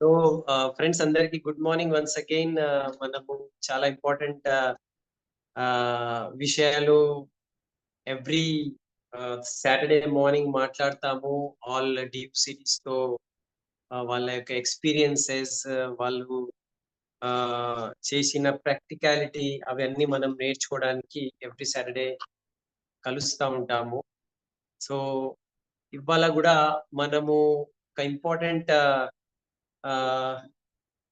So friends అందరికి good morning once again. మనము చాలా ఇంపార్టెంట్ విషయాలు ఎవ్రీ సాటర్డే మార్నింగ్ మాట్లాడతాము. ఆల్ డీప్ సిటీస్ తో వాళ్ళ యొక్క ఎక్స్పీరియన్సెస్, వాళ్ళు చేసిన ప్రాక్టికాలిటీ అవన్నీ మనం నేర్చుకోవడానికి ఎవ్రీ సాటర్డే కలుస్తూ ఉంటాము. సో ఇవాళ కూడా మనము ఒక ఇంపార్టెంట్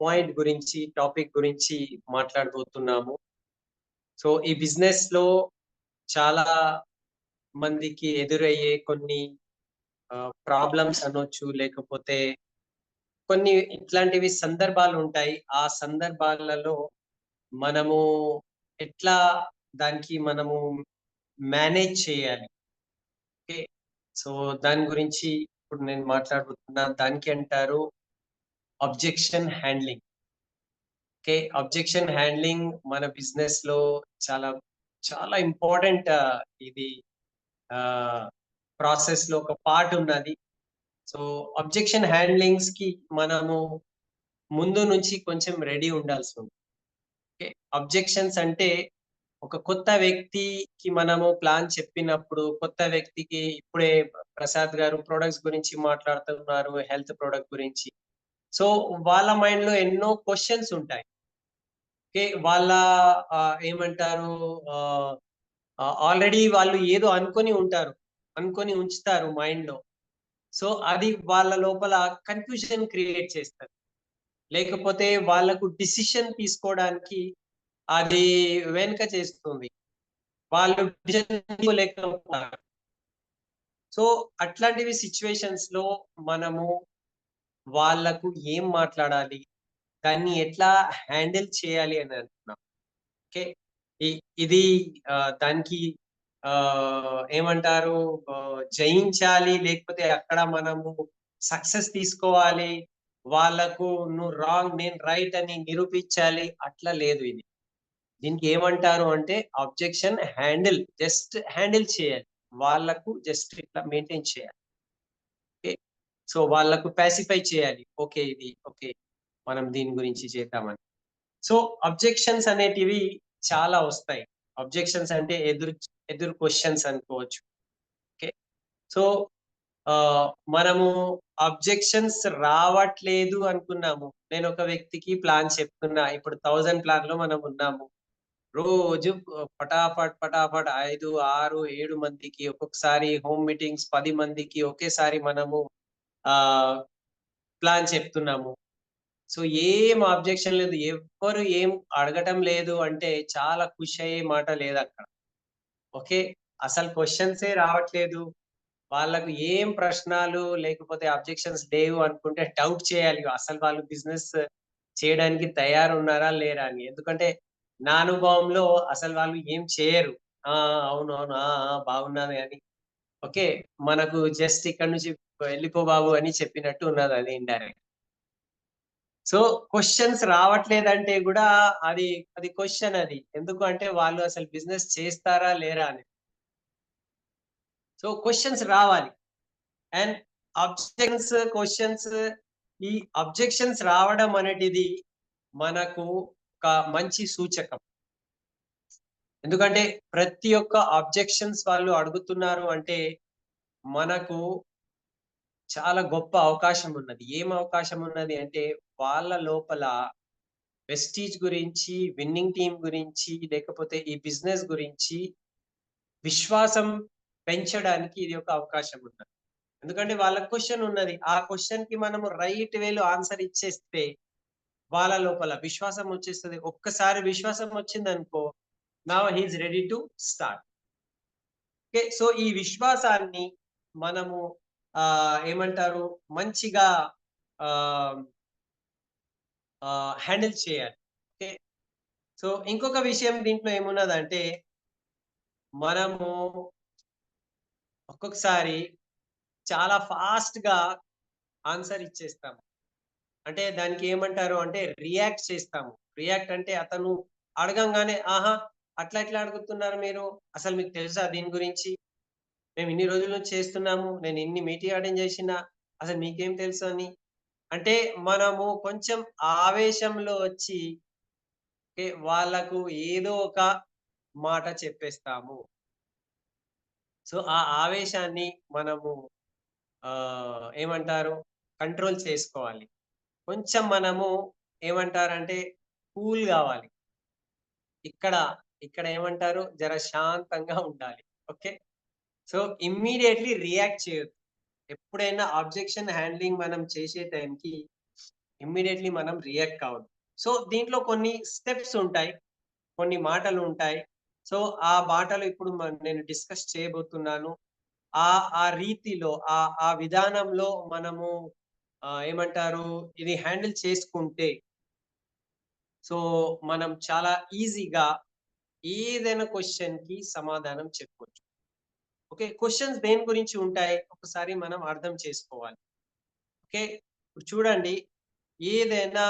పాయింట్ గురించి, టాపిక్ గురించి మాట్లాడబోతున్నాము. సో ఈ బిజినెస్ లో చాలా మందికి ఎదురయ్యే కొన్ని ప్రాబ్లమ్స్ అనొచ్చు, లేకపోతే కొన్ని ఇట్లాంటివి సందర్భాలు ఉంటాయి. ఆ సందర్భాలలో మనము ఎట్లా దానికి మనము మేనేజ్ చేయాలి. ఓకే, సో దాని గురించి ఇప్పుడు నేను మాట్లాడబోతున్నా. దానికి అంటారు objection handling. Okay, objection handling మన బిజినెస్ లో చాలా చాలా ఇంపార్టెంట్. ఇది ప్రాసెస్ లో ఒక పార్ట్ ఉన్నది. సో అబ్జెక్షన్ హ్యాండ్లింగ్స్ కి మనము ముందు నుంచి కొంచెం రెడీ ఉండాల్సి ఉంది. ఓకే, అబ్జెక్షన్స్ అంటే ఒక కొత్త వ్యక్తికి మనము ప్లాన్ చెప్పినప్పుడు, కొత్త వ్యక్తికి ఇప్పుడే ప్రసాద్ గారు ప్రొడక్ట్స్ గురించి మాట్లాడుతున్నారు, హెల్త్ ప్రొడక్ట్ గురించి. సో వాళ్ళ మైండ్ లో ఎన్నో క్వశ్చన్స్ ఉంటాయి. ఓకే, వాళ్ళ ఏమంటారు, ఆల్రెడీ వాళ్ళు ఏదో అనుకొని ఉంటారు, అనుకొని ఉంచుతారు మైండ్ లో. సో అది వాళ్ళ లోపల కన్ఫ్యూజన్ క్రియేట్ చేస్తారు, లేకపోతే వాళ్ళకు డిసిషన్ తీసుకోవడానికి అది వెనుక చేస్తుంది. వాళ్ళు డిసిషన్ తీసుకోలేకపోతారు. సో అట్లాంటివి సిచ్యువేషన్స్ లో మనము వాళ్ళకు ఏం మాట్లాడాలి, దాన్ని ఎట్లా హ్యాండిల్ చేయాలి అని అంటున్నాం. ఓకే, ఇది దానికి ఆ ఏమంటారు, జయించాలి, లేకపోతే అక్కడ మనము సక్సెస్ తీసుకోవాలి, వాళ్ళకు నువ్వు రాంగ్ నేను రైట్ అని నిరూపించాలి, అట్లా లేదు. ఇది దీనికి ఏమంటారు అంటే అబ్జెక్షన్ హ్యాండిల్, జస్ట్ హ్యాండిల్ చేయాలి, వాళ్ళకు జస్ట్ ఇట్లా మెయింటైన్ చేయాలి. ఓకే, సో వాళ్ళకు పాసిఫై చేయాలి. ఓకే, ఇది ఓకే, మనం దీని గురించి చేద్దామని. సో అబ్జెక్షన్స్ అనేటివి చాలా వస్తాయి. అబ్జెక్షన్స్ అంటే ఎదురు ఎదురు క్వశ్చన్స్ అనుకోవచ్చు. ఓకే, సో మనము అబ్జెక్షన్స్ రావట్లేదు అనుకున్నాము. నేను ఒక వ్యక్తికి ప్లాన్ చెప్తున్నా, ఇప్పుడు 1000 ప్లాన్ లో మనం ఉన్నాము. రోజు పటాపట్ పటాపట్ 5, 6, 7 మందికి, ఒక్కొక్కసారి హోమ్ మీటింగ్స్ 10 మందికి ఒకేసారి మనము ఆ ప్లాన్ చెప్తున్నాము. సో ఏం అబ్జెక్షన్ లేదు, ఎవ్వరు ఏం అడగటం లేదు అంటే చాలా ఖుషి అయ్యే మాట లేదు అక్కడ. ఓకే, అసలు క్వశ్చన్సే రావట్లేదు, వాళ్ళకు ఏం ప్రశ్నలు లేకపోతే అబ్జెక్షన్స్ లేవు అనుకుంటే డౌట్ చేయాలి, అసలు వాళ్ళు బిజినెస్ చేయడానికి తయారున్నారా లేరా అని. ఎందుకంటే నా అనుభవంలో అసలు వాళ్ళు ఏం చేయరు. అవును అవును, బాగున్నది అని. ఓకే, మనకు జస్ట్ ఇక్కడ నుంచి వెళ్ళిపో బాబు అని చెప్పినట్టు ఉన్నది అది ఇండైరెక్ట్. సో క్వశ్చన్స్ రావట్లేదంటే కూడా అది అది క్వశ్చన్. అది ఎందుకు అంటే వాళ్ళు అసలు బిజినెస్ చేస్తారా లేరా అని. సో క్వశ్చన్స్ రావాలి. అండ్ క్వశ్చన్స్, ఈ అబ్జెక్షన్స్ రావడం అనేటిది మనకు ఒక మంచి సూచకం. ఎందుకంటే ప్రతి ఒక్క అబ్జెక్షన్స్ వాళ్ళు అడుగుతున్నారు అంటే మనకు చాలా గొప్ప అవకాశం ఉన్నది. ఏం అవకాశం ఉన్నది అంటే వాళ్ళ లోపల వెస్టీజ్ గురించి, విన్నింగ్ టీమ్ గురించి, లేకపోతే ఈ బిజినెస్ గురించి విశ్వాసం పెంచడానికి ఇది ఒక అవకాశం ఉన్నది. ఎందుకంటే వాళ్ళ క్వశ్చన్ ఉన్నది, ఆ క్వశ్చన్ కి మనము రైట్ వేలో ఆన్సర్ ఇచ్చేస్తే వాళ్ళ లోపల విశ్వాసం వచ్చేస్తుంది. ఒక్కసారి విశ్వాసం వచ్చిందనుకో, now he's ready to start. Okay, so ఈ విశ్వాసాన్ని మనము ఏమంటారు, మంచిగా హ్యాండిల్ చేయాలి. ఓకే, సో ఇంకొక విషయం దీంట్లో ఏమున్నదంటే మనము ఒక్కొక్కసారి చాలా ఫాస్ట్ గా ఆన్సర్ ఇచ్చేస్తాము. అంటే దానికి ఏమంటారు అంటే రియాక్ట్ చేస్తాము. రియాక్ట్ అంటే అతను అడగంగానే, ఆహా అట్లా ఎట్లా అడుగుతున్నారు మీరు, అసలు మీకు తెలుసా దీని గురించి, మేము ఇన్ని రోజుల నుంచి చేస్తున్నాము, నేను ఇన్ని మీటింగ్ అటెండ్ చేసినా, అసలు మీకేం తెలుసు అని. అంటే మనము కొంచెం ఆవేశంలో వచ్చి వాళ్ళకు ఏదో ఒక మాట చెప్పేస్తాము. సో, ఆ ఆవేశాన్ని మనము ఏమంటారు కంట్రోల్ చేసుకోవాలి. కొంచెం మనము ఏమంటారంటే కూల్ గావాలి. ఇక్కడ, ఇక్కడ ఏమంటారు జర శాంతంగా ఉండాలి. ఓకే. సో, ఇమ్మీడియేట్‌లీ రియాక్ట్ చేయొద్దు. ఎప్పుడైనా ఆబ్జెక్షన్ హ్యాండ్లింగ్ మనం చేసే టైంకి ఇమ్మీడియేట్‌లీ మనం రియాక్ట్ కావద్దు. సో, దీంట్లో కొన్ని స్టెప్స్ ఉంటాయి. కొన్ని మాటలుంటాయి. సో, ఆ మాటలు ఇప్పుడు నేను డిస్కస్ చేయబోతున్నాను. ఆ రీతిలో ఆ విధానంలో మనము ఏమంటారు ఇది హ్యాండిల్ చేసుకుంటే సో, మనం చాలా ఈజీగా ఏదైనా క్వెషన్‌కి సమాధానం చెప్పొచ్చు. ఓకే. క్వెషన్స్ దేని గురించి ఉంటాయి? ఒకసారి మనం అర్థం చేసుకోవాలి. ఓకే. ఇప్పుడు చూడండి ఏదైనా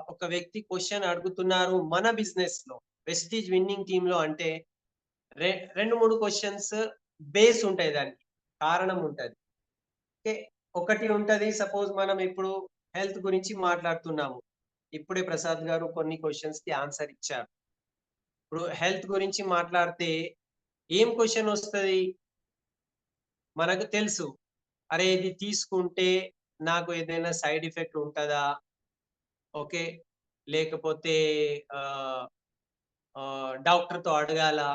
ఒక వ్యక్తి క్వెషన్ అడుగుతున్నారు మన బిజినెస్‌లో వెస్టీజ్ విన్నింగ్ టీమ్‌లో అంటే 2, 3 క్వెషన్స్ బేస్ ఉంటాయి దానికి. కారణం ఉంటది. ఓకే. ఒకటి ఉంటది సపోజ్ మనం ఇప్పుడు హెల్త్ గురించి మాట్లాడుతున్నాము. ఇప్పుడే ప్రసాద్ గారు కొన్ని క్వెషన్స్‌కి ఆన్సర్ ఇచ్చారు. ఇప్పుడు హెల్త్ గురించి మాట్లాడితే ఏం క్వెషన్ ఒస్తది? మనకు తెలుసు. అరే! ఇది తీసుకుంటే నాకు ఏదైనా సైడ్ ఎఫెక్ట్ ఉంటదా? ఓకే. లేకపోతే ఆహ్, డాక్టర్‌తో అడగాలా?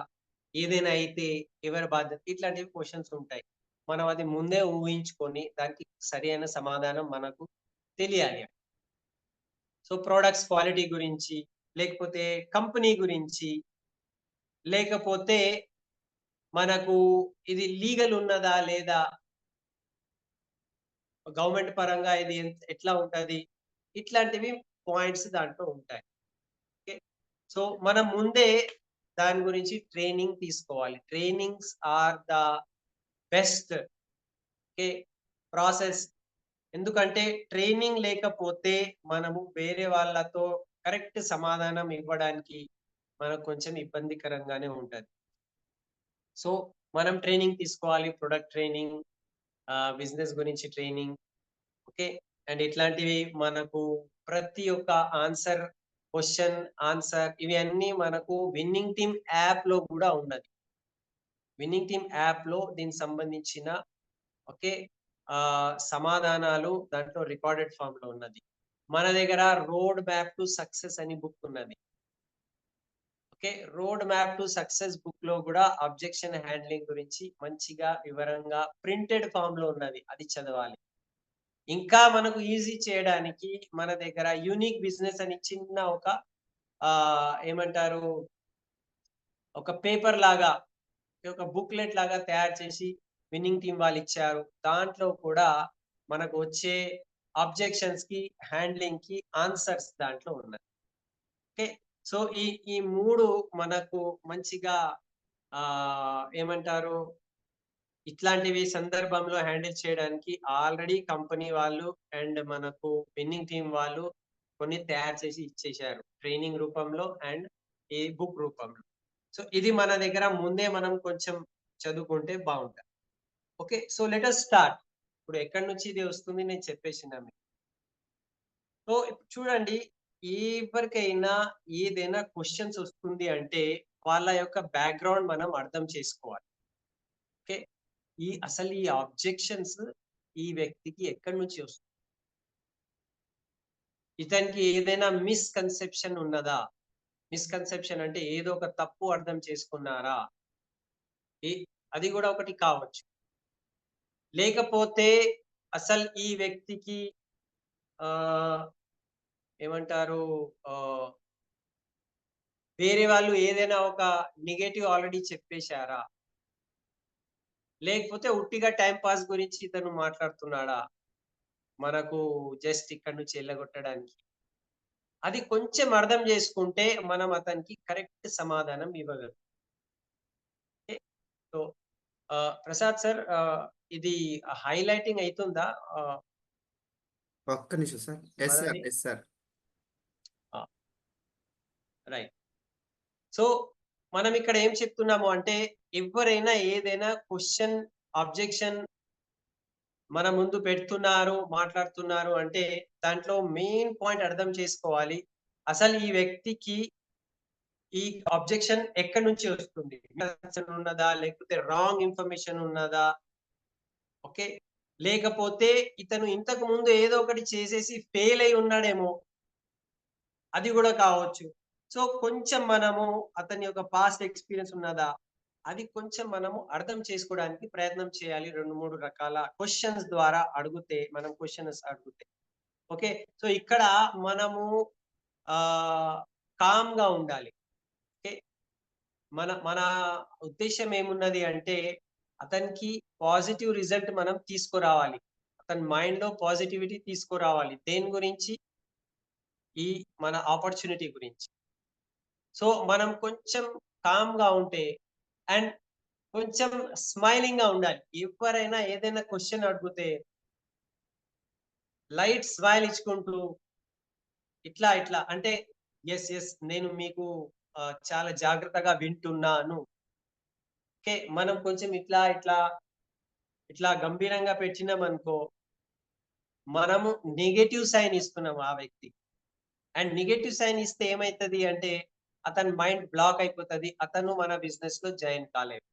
ఏదైనా అయితే ఎవరి బాధ్యత? ఇట్లాంటివి క్వెషన్స్ ఉంటాయి. మనం అది ముందే ఊహించుకొని దానికి సరైన సమాధానం మనకు తెలియాలి. సో, ప్రొడక్ట్స్ క్వాలిటీ గురించి, లేకపోతే కంపెనీ గురించి, లేకపోతే మనకు ఇది లీగల్ ఉన్నదా? లేదా? గవర్నమెంట్ పరంగా ఇది ఎట్లా ఉంటది? ఇట్లాంటివి పాయింట్స్ దాంట్లో ఉంటాయి. ఓకే. సో, మనం ముందే దాని గురించి ట్రైనింగ్ తీసుకోవాలి. Trainings are the best okay. Process. ఎందుకంటే ట్రైనింగ్ లేకపోతే మనము వేరే వాళ్ళతో కరెక్ట్ సమాధానం ఇవ్వడానికి మనకు కొంచెం ఇబ్బందికరంగానే ఉంటది. సో, మనం ట్రైనింగ్ తీసుకోవాలి. ప్రొడక్ట్ ట్రైనింగ్, బిజినెస్ గురించి ట్రైనింగ్. ఓకే. అండ్ ఇట్లాంటివి మనకు ప్రతి ఒక్క ఆన్సర్, క్వెషన్, ఆన్సర్ ఇవి అన్నీ మనకు విన్నింగ్ టీమ్ యాప్‌లో గూడా ఉన్నది. విన్నింగ్ టీమ్ యాప్‌లో దీనికి సంబంధించిన ఓకే. సమాధానాలు దాంట్లో రికార్డెడ్ ఫార్మ్‌లో ఉన్నది. మన దగ్గర రోడ్ మ్యాప్ టు సక్సెస్ అని బుక్ ఉన్నది. Okay. Road map to success బుక్‌లో గూడా అబ్జెక్షన్ హ్యాండ్లింగ్ గురించి మంచిగా వివరంగా ప్రింటెడ్ ఫార్మ్‌లో ఉన్నది. అది చదవాలి. ఇంకా మనకు ఈజీ చేయడానికి మన దగ్గర యూనిక్ బిజినెస్ అని చిన్న ఒక ఏమంటారు ఒక పేపర్ లాగా, ఒక బుక్‌లెట్ లాగా తయారు చేసి విన్నింగ్ టీమ్ వాళ్ళిచ్చారు. దాంట్లో కూడా మనకు వచ్చే అబ్జెక్షన్స్‌కి, హ్యాండ్లింగ్‌కి ఆన్సర్స్ దాంట్లో ఉన్నాయి. ఓకే. సో, ఈ 3 మనకు మంచిగా ఏమంటారు ఇట్లాంటివి సందర్భంలో హ్యాండిల్ చేయడానికి ఆల్రెడీ కంపెనీ వాళ్ళు అండ్ మనకు విన్నింగ్ టీమ్ వాళ్ళు కొన్ని తయారు చేసి ఇచ్చేశారు. ట్రైనింగ్ రూపంలో అండ్ ఈ బుక్ రూపంలో. సో, ఇది మన దగ్గర ముందే మనం కొంచెం చదువుకుంటే బావుంటది. Okay. So, let us start. ఇప్పుడు ఎక్కడి నుంచి ఇది వస్తుంది నేను చెప్పేసినా మీకు. సో, ఇప్పుడు చూడండి ఎవరికైనా ఏదైనా క్వెషన్స్ వస్తుంది అంటే వాళ్ళ యొక్క బ్యాక్‌గ్రౌండ్ మనం అర్థం చేసుకోవాలి. ఓకే. అసలు ఈ ఆబ్జెక్షన్స్ ఈ వ్యక్తికి ఎక్కడి నుంచి వస్తుంది? ఇతనికి ఏదైనా మిస్‌కన్సెప్షన్ ఉన్నదా? మిస్‌కన్సెప్షన్ అంటే ఏదో ఒక తప్పు అర్థం చేసుకున్నారా? ఎ అది గూడా ఒకటి కావచ్చు. లేకపోతే అసలు ఈ వ్యక్తికి ఆహ్, ఏమంటారు ఆహ్, వేరే వాళ్ళు ఏదైనా ఒక నెగెటివ్ ఆల్రెడీ చెప్పేసారా? లేకపోతే ఉట్టిగా టైమ్ పాస్ గురించి ఇతను మాట్లాడుతున్నాడా? మనకు జస్ట్ ఇక్కడి నుంచి ఎల్లగొట్టడానికి. అది కొంచెం అర్థం చేసుకుంటే మనం అతనికి కరెక్ట్ సమాధానం ఇవ్వగలం. ఓకే. సో, ప్రసాద్ సార్ ఇది హైలైటింగ్ అయితుందా? ఆహ్, ఒక్క నిమిషం సార్. Yes sir. మనది? Yes sir. ఆ! రైట్. సో, మనం ఇక్కడ ఏం చెప్తున్నాము అంటే, ఎవ్వరైనా ఏదైనా క్వెషన్, అబ్జెక్షన్ మన ముందు పెడుతున్నారు, మాట్లాడుతున్నారు అంటే దాంట్లో మెయిన్ పాయింట్ అర్థం చేసుకోవాలి. అసలు ఈ వ్యక్తికి ఈ అబ్జెక్షన్ ఎక్కడి నుంచి వస్తుంది? ఇన్ఫర్మేషన్ ఉన్నదా? లేకపోతే రాంగ్ ఇన్ఫర్మేషన్ ఉన్నదా? ఓకే. లేకపోతే ఇతను ఇంతకు ముందు ఏదో ఒకటి చేసేసి ఫెయిల్ అయి ఉన్నాడేమో! అది గూడా కావచ్చు. సో, కొంచెం మనము అతని యొక్క పాస్ట్ ఎక్స్‌పీరియన్స్ ఉన్నదా? అది కొంచెం మనము అర్థం చేసుకోవడానికి ప్రయత్నం చేయాలి. 2, 3 రకాల క్వెషన్స్ ద్వారా అడిగితే మనం క్వెషన్స్ అడిగితే. ఓకే. సో, ఇక్కడ మనము ఆహ్, కామ్‌గా ఉండాలి. ఓకే. మన మన ఉద్దేశ్యం ఏమున్నది అంటే, అతనికి పాజిటివ్ రిజల్ట్ మనం తీసుకురావాలి. అతని మైండ్‌లో పాజిటివిటీ తీసుకురావాలి. దేని గురించి? ఈ మన ఆపర్చునిటీ గురించి. సో, మనం కొంచెం కామ్‌గా ఉంటే అండ్ కొంచెం స్మైలింగ్‌గా ఉండాలి. ఎవ్వరైనా ఏదైనా క్వెషన్ అడిగితే లైట్ స్మైల్ ఇచ్చుకుంటూ ఇట్లా అంటే యెస్. నేను మీకు చాలా జాగ్రత్తగా వింటున్నాను. ఓకే. మనం కొంచెం ఇట్లా గంభీరంగా పెట్టినామనుకో, మనము నెగెటివ్ సైన్ ఇస్తున్నాం ఆ వ్యక్తికి. అండ్ నెగెటివ్ సైన్ ఇస్తే ఏమైతది అంటే, అతని మైండ్ బ్లాక్ అయిపోతది. అతను మన బిజినెస్‌లో జాయిన్ కాలేడు.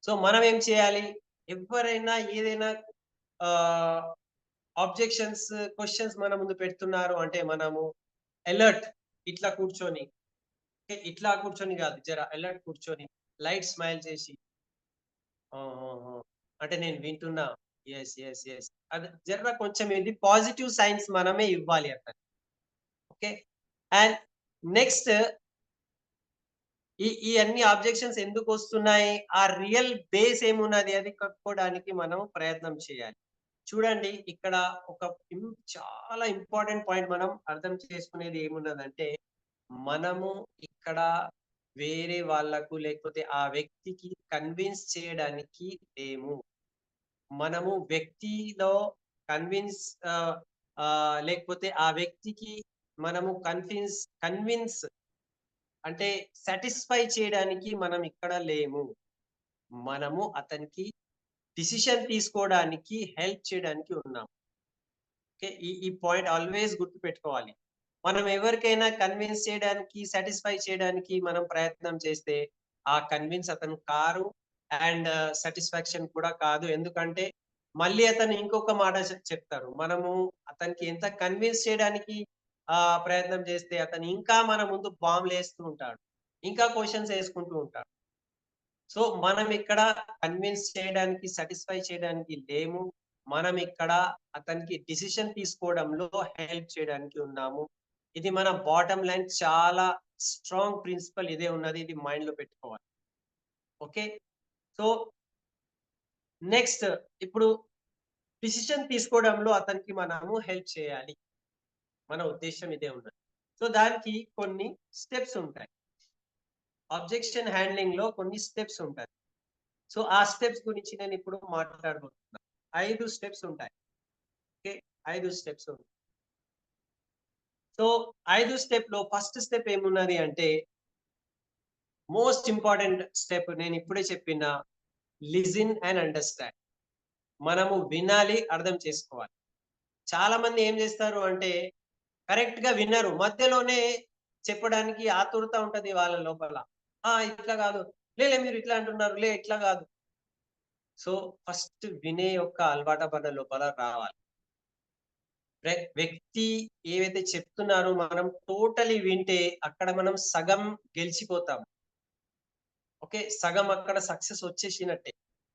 సో, మనం ఏం చేయాలి? ఎవ్వరైనా ఏదైనా ఆహ్, ఆబ్జెక్షన్స్, క్వెషన్స్ మన ముందు పెడుతున్నారు అంటే మనము అలర్ట్ ఇట్లా కూర్చొని, ఓకే. ఇట్లా కూర్చొని గాదు. జర అలర్ట్ కూర్చొని, లైట్ స్మైల్ చేసి, ఆ! ఆ! ఆ! అంటే నేను వింటున్నా. యెస్. అది జర కొంచెం ఇది పాజిటివ్ సైన్స్ మనమే ఇవ్వాలి అతనికి. ఓకే. అండ్ నెక్స్ట్ ఈ అన్ని ఆబ్జెక్షన్స్ ఎందుకొస్తున్నాయి? ఆ రియల్ బేస్ ఏమున్నది అది కనుక్కోవడానికి మనం ప్రయత్నం చేయాలి. చూడండి ఇక్కడ ఒక చాలా ఇంపార్టెంట్ పాయింట్ మనం అర్థం చేసుకునేది ఏమున్నదంటే, మనము ఇక్కడ వేరే వాళ్ళకు లేకపోతే ఆ వ్యక్తికి కన్విన్స్ చేయడానికి లేము. మనము వ్యక్తిలో కన్విన్స్ ఆహ్, లేకపోతే ఆ వ్యక్తికి మనము కన్విన్స్ అంటే సాటిస్ఫై చేయడానికి మనం ఇక్కడ లేము. మనము అతనికి డిసిషన్ తీసుకోవడానికి హెల్ప్ చేయడానికి ఉన్నాం. ఓకే. ఈ పాయింట్ ఆల్‌వేస్ గుర్తుపెట్టుకోవాలి. మనం ఎవరికైనా కన్విన్స్ చేయడానికి, సాటిస్ఫై చేయడానికి మనం ప్రయత్నం చేస్తే, ఆ కన్విన్స్ అతను కారు అండ్ సాటిస్ఫాక్షన్ కూడా కాదు. ఎందుకంటే, మళ్ళీ అతను ఇంకొక మాట చెప్తారు. మనము అతనికి ఎంత కన్విన్స్ చేయడానికి ప్రయత్నం చేస్తే, అతను ఇంకా మన ముందు బాంబులేస్తూ ఉంటాడు. ఇంకా క్వెషన్స్ ఏసుకుంటూ ఉంటాడు. సో, మనమిక్కడ కన్విన్స్ చేయడానికి, సాటిస్ఫై చేయడానికి లేము. మనమిక్కడ అతనికి డిసిషన్ తీసుకోవడంలో హెల్ప్ చేయడానికి ఉన్నాము. ఇది మన బాటమ్ లైన్ చాలా స్ట్రాంగ్ ప్రిన్సిపల్ ఇదే ఉన్నది. ఇది మైండ్‌లో పెట్టుకోవాలి. ఓకే. సో, నెక్స్ట్ ఇప్పుడు డిసిషన్ తీసుకోవడంలో అతనికి మనము హెల్ప్ చేయాలి. మన ఉద్దేశ్యం ఇదే ఉన్నది. సో, దానికి కొన్ని స్టెప్స్ ఉంటాయి. అబ్జెక్షన్ హ్యాండ్లింగ్‌లో కొన్ని స్టెప్స్ ఉంటాయి. సో, ఆ స్టెప్స్ గురించి నేనిప్పుడు మాట్లాడబోతున్నా. 5 స్టెప్స్ ఉంటాయి. ఓకే. 5 స్టెప్స్ ఉంటాయి. సో, 5 స్టెప్‌లో ఫస్ట్ స్టెప్ ఏమున్నది అంటే, మోస్ట్ ఇంపార్టెంట్ స్టెప్ నేనిప్పుడే చెప్పిన లిజన్ అండ్ అండర్‌స్టాండ్. మనము వినాలి, అర్థం చేసుకోవాలి. చాలా మంది ఏం జేస్తారు అంటే, కరెక్ట్‌గా వినరు. మధ్యలోనే చెప్పడానికి ఆతురత ఉంటది వాళ్ళ లోపల. ఇట్లా గాదు. మీరు ఇట్లా అంటున్నారు. ఇట్లా గాదు. సో, ఫస్ట్ వినే యొక్క అలవాట మన లోపల రావాలి. వ్యక్తి ఏవైతే చెప్తున్నారో మనం టోటలీ వింటే అక్కడ మనం సగం గెలిచిపోతాం. ఓకే. సగం అక్కడ సక్సెస్ వచ్చేసినట్టే.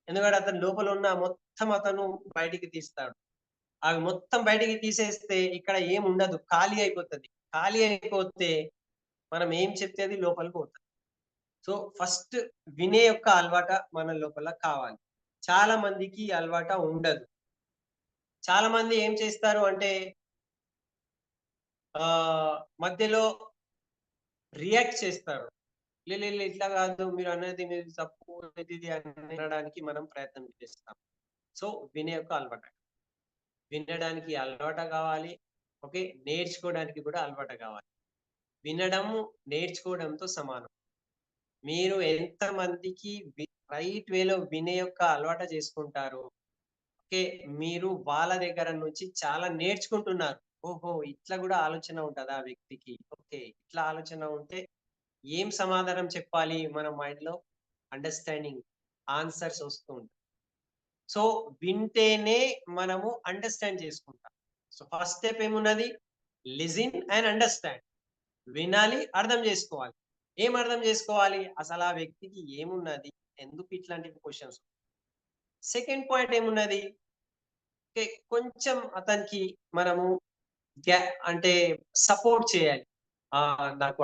ఎందుకంటే అతని లోపల ఉన్న మొత్తం అతను బయటికి తీస్తాడు. అవి మొత్తం బయటికి తీసేస్తే ఇక్కడ ఏముండదు. ఖాళీ అయిపోతది. ఖాళీ అయిపోతే మనం ఏం చెప్తే అది లోపలికి పోతది. సో, ఫస్ట్ వినే యొక్క అలవాట మన లోపల కావాలి. చాలా మందికి ఈ అలవాట ఉండదు. చాలా మంది ఏం చేస్తారు అంటే మధ్యలో రియాక్ట్ చేస్తారు. ఇట్లా కాదు మీరన్నది మీది తప్పు ఇది అని అనడానికి మనం ప్రయత్నం చేస్తాం. సో, వినే యొక్క అలవాట. వినడానికి అలవాట కావాలి. ఓకే. నేర్చుకోవడానికి కూడా అలవాట కావాలి. వినడము, నేర్చుకోవడంతో సమానం. మీరు ఎంత మందికి రైట్ వేలో వినే యొక్క అలవాట చేసుకుంటారో, ఓకే. మీరు వాళ్ళ దగ్గర నుంచి చాలా నేర్చుకుంటున్నారు. ఓహో! ఇట్లా గూడా ఆలోచన ఉంటదా ఆ వ్యక్తికి. ఓకే. ఇట్లా ఆలోచన ఉంటే ఏం సమాధానం చెప్పాలి మన మైండ్‌లో అండర్‌స్టాండింగ్ ఆన్సర్స్ వస్తూ ఉంటాయి. సో, వింటేనే మనము అండర్‌స్టాండ్ చేసుకుంటాం. సో, ఫస్ట్ స్టెప్ ఏమున్నది? Listen and understand. వినాలి, అర్థం జేసుకోవాలి. ఏం అర్థం జేసుకోవాలి? అసలు ఆ వ్యక్తికి ఏమున్నది? ఎందుకు ఇట్లాంటి క్వెషన్స్? సెకండ్ పాయింట్ ఏమున్నది? ఓకే. కొంచెం అతనికి మనము గ్యా అంటే సపోర్ట్ చేయాలి. నాకు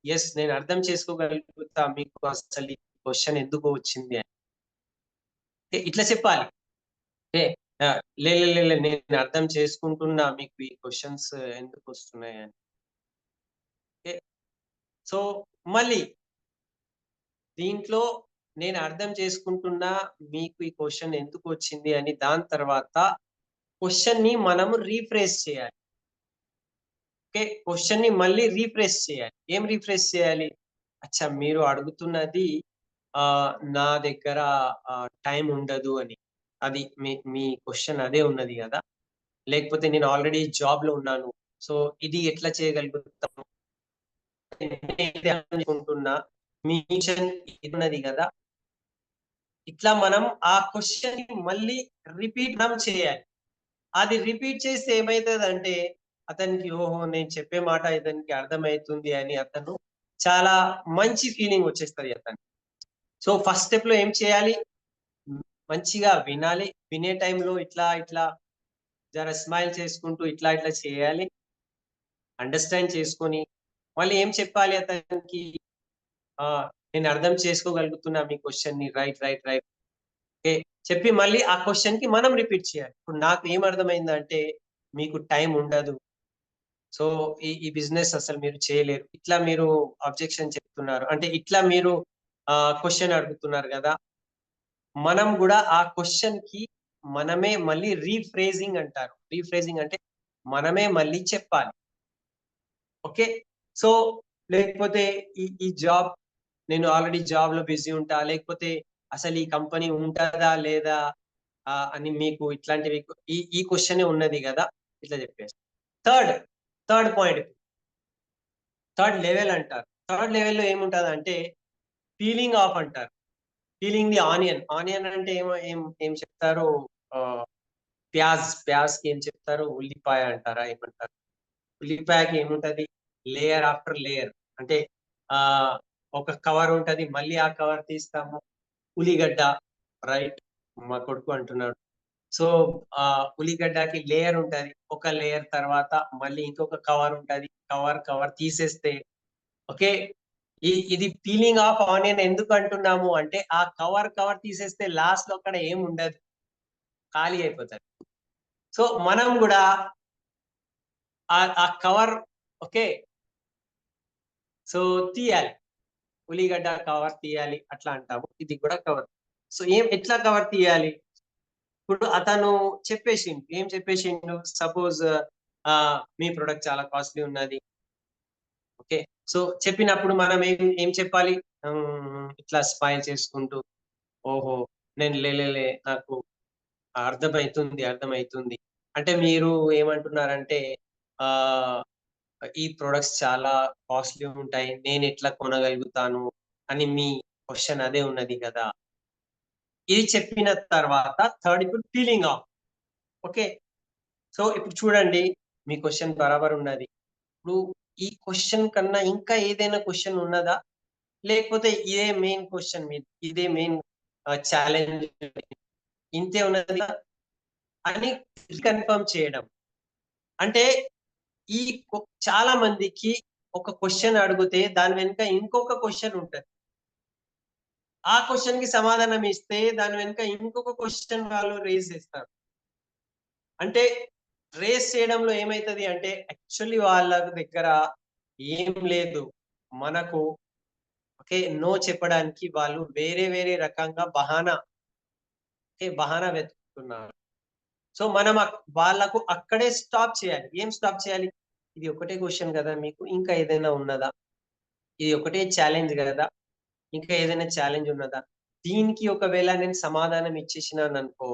యెస్, నేను అర్థం చేసుకోగలుగుతా మీకు అసలు ఈ క్వెషన్ ఎందుకు వచ్చింది అని. ఇట్లా చెప్పాలి. ఏ లే నేను అర్థం చేసుకుంటున్నా మీకు ఈ క్వెషన్స్ ఎందుకొస్తున్నాయని. ఓకే. సో, మళ్ళీ దీంట్లో నేను అర్థం చేసుకుంటున్నా మీకు ఈ క్వెషన్ ఎందుకొచ్చింది అని దాని తర్వాత క్వెషన్‌ని మనము రీఫ్రేజ్ చేయాలి. ఓకే. క్వెషన్‌ని మళ్ళీ రీఫ్రేజ్ చేయాలి. ఏం రీఫ్రేజ్ చేయాలి? అచ్చా! మీరు అడుగుతున్నది నా దగ్గర టైం ఉండదు అని. అది మీ మీ క్వెషన్ అదే ఉన్నది గదా! లేకపోతే నేను ఆల్రెడీ జాబ్‌లో ఉన్నాను. సో, ఇది ఎట్లా చేయగలుగుతాము? నేనైతే అనుకుంటున్నా. మీ మిషన్ ఇదున్నది గదా! ఇట్లా మనం ఆ క్వెషన్‌ని మళ్ళీ రిపీట్ మనం చేయాలి. అది రిపీట్ చేస్తే ఏమైతదంటే, అతనికి ఓహో! నేను చెప్పే మాట ఇతనికి అర్థమైతుంది అని అతను చాలా మంచి ఫీలింగ్ వచ్చేస్తది అతనికి. సో, ఫస్ట్ స్టెప్‌లో ఏం చేయాలి? మంచిగా వినాలి. వినే టైంలో ఇట్లా, ఇట్లా జర స్మైల్ చేసుకుంటూ ఇట్లా, ఇట్లా చేయాలి. అండర్‌స్టాండ్ చేసుకొని, మళ్ళీ ఏం చెప్పాలి అతనికి? నేను అర్థం చేసుకోగలుగుతున్నా మీ క్వెషన్‌ని. Right, right, right. ఓకే. చెప్పి మళ్ళీ ఆ క్వెషన్‌కి మనం రిపీట్ చేయాలి. ఇప్పుడు నాకు ఏమర్థమైందంటే, మీకు టైం ఉండదు. సో, ఈ బిజినెస్ అసలు మీరు చేయలేరు. ఇట్లా మీరు అబ్జెక్షన్ చెప్తున్నారు. అంటే ఇట్లా మీరు క్వెషన్ అడుగుతున్నారు గదా! మనం గూడా ఆ క్వెషన్‌కి మనమే మళ్ళీ రీఫ్రేజింగ్ అంటారు. రీఫ్రేజింగ్ అంటే మనమే మళ్ళీ చెప్పాలి. ఓకే. సో, లేకపోతే ఈ జాబ్ నేను ఆల్రెడీ జాబ్‌లో బిజీ ఉంటా. లేకపోతే అసలు ఈ కంపెనీ ఉంటదా? లేదా? అని మీకు ఇట్లాంటివి ఈ క్వెషనే ఉన్నది గదా! ఇట్లా చెప్పేసి. Third, third point. Third level అంటారు. థర్డ్ లెవెల్‌లో ఏముంటదంటే పీలింగ్ ఆఫ్ అంటారు. Peeling the onion. ఆనియన్ అంటే ఏం చెప్తారు? ఆహ్, ప్యాజ్‌కి ఏం చెప్తారు? ఉల్లిపాయ అంటారా? ఏమంటారు? ఉల్లిపాయకి ఏముంటది? Layer after layer. అంటే ఆహ్, ఒక కవర్ ఉంటది. మళ్ళీ ఆ కవర్ తీస్తాము. ఉల్లిగడ్డ రైట్. మా కొడుకు అంటున్నాడు. సో, ఉల్లిగడ్డకి లేయర్ ఉంటది. ఒక లేయర్ తర్వాత మళ్ళీ ఇంకొక కవర్ ఉంటది. కవర్ తీసేస్తే ఓకే. ఇది పీలింగ్ ఆఫ్ ఆనియన్ ఎందుకు అంటున్నాము అంటే, ఆ కవర్ తీసేస్తే లాస్ట్‌లో అక్కడ ఏముండదు. ఖాళీ అయిపోతది. సో, మనం గూడా ఆ కవర్ ఓకే. సో, తీయాలి. ఉల్లిగడ్డ కవర్ తీయాలి అట్లా అంటాము. ఇది కూడా కవర్. సో, ఎట్లా కవర్ తీయాలి? ఇప్పుడు అతను చెప్పేసిండు. ఏం చెప్పేసిండు? సపోజ్ మీ ప్రొడక్ట్ చాలా కాస్ట్‌లీ ఉన్నది. ఓకే. సో, చెప్పినప్పుడు మనం ఏం చెప్పాలి? ఇట్లా స్మైల్ చేసుకుంటూ, ఓహో! నేను నాకు అర్థమైతుంది. అంటే మీరు ఏమంటున్నారంటే ఆహ్, ఈ ప్రొడక్ట్స్ చాలా కాస్ట్‌లీ ఉంటాయి. నేనెట్లా కొనగలుగుతాను? అని మీ క్వెషన్ అదే ఉన్నది గదా! ఇది చెప్పిన తర్వాత థర్డ్ ఇప్పుడు పీలింగ్ ఆఫ్. ఓకే. సో, ఇప్పుడు చూడండి మీ క్వెషన్ బరాబర్ ఉన్నది. ఇప్పుడు ఈ క్వెషన్ కన్నా ఇంకా ఏదైనా క్వెషన్ ఉన్నదా? లేకపోతే ఇదే మెయిన్ క్వెషన్ ఇదే మెయిన్ ఛాలెంజ్ ఇంతే ఉన్నదా? అని కన్ఫర్మ్ చేయడం. అంటే ఈ చాలా మందికి ఒక క్వెషన్ అడిగితే దాని వెనుక ఇంకొక క్వెషన్ ఉంటది. ఆ క్వెషన్‌కి సమాధానం ఇస్తే దాని వెనుక ఇంకొక క్వెషన్ వాళ్ళు రైజ్ చేస్తారు. అంటే రేస్ చేయడంలో ఏమైతది అంటే యాక్చువల్లీ వాళ్ళ దగ్గర ఏం లేదు. మనకు ఓకే. నో చెప్పడానికి వాళ్ళు వేరే వేరే రకంగా బహానా వెతుకుతున్నారు. సో, మనం వాళ్ళకు అక్కడే స్టాప్ చేయాలి. ఏం స్టాప్ చేయాలి? ఇది ఒకటే క్వెషన్ గదా! మీకు ఇంకా ఏదైనా ఉన్నదా? ఇది ఒకటే ఛాలెంజ్ గదా! ఇంకా ఏదైనా ఛాలెంజ్ ఉన్నదా? దీనికి ఒకవేళ నేను సమాధానం ఇచ్చేసినాననుకో,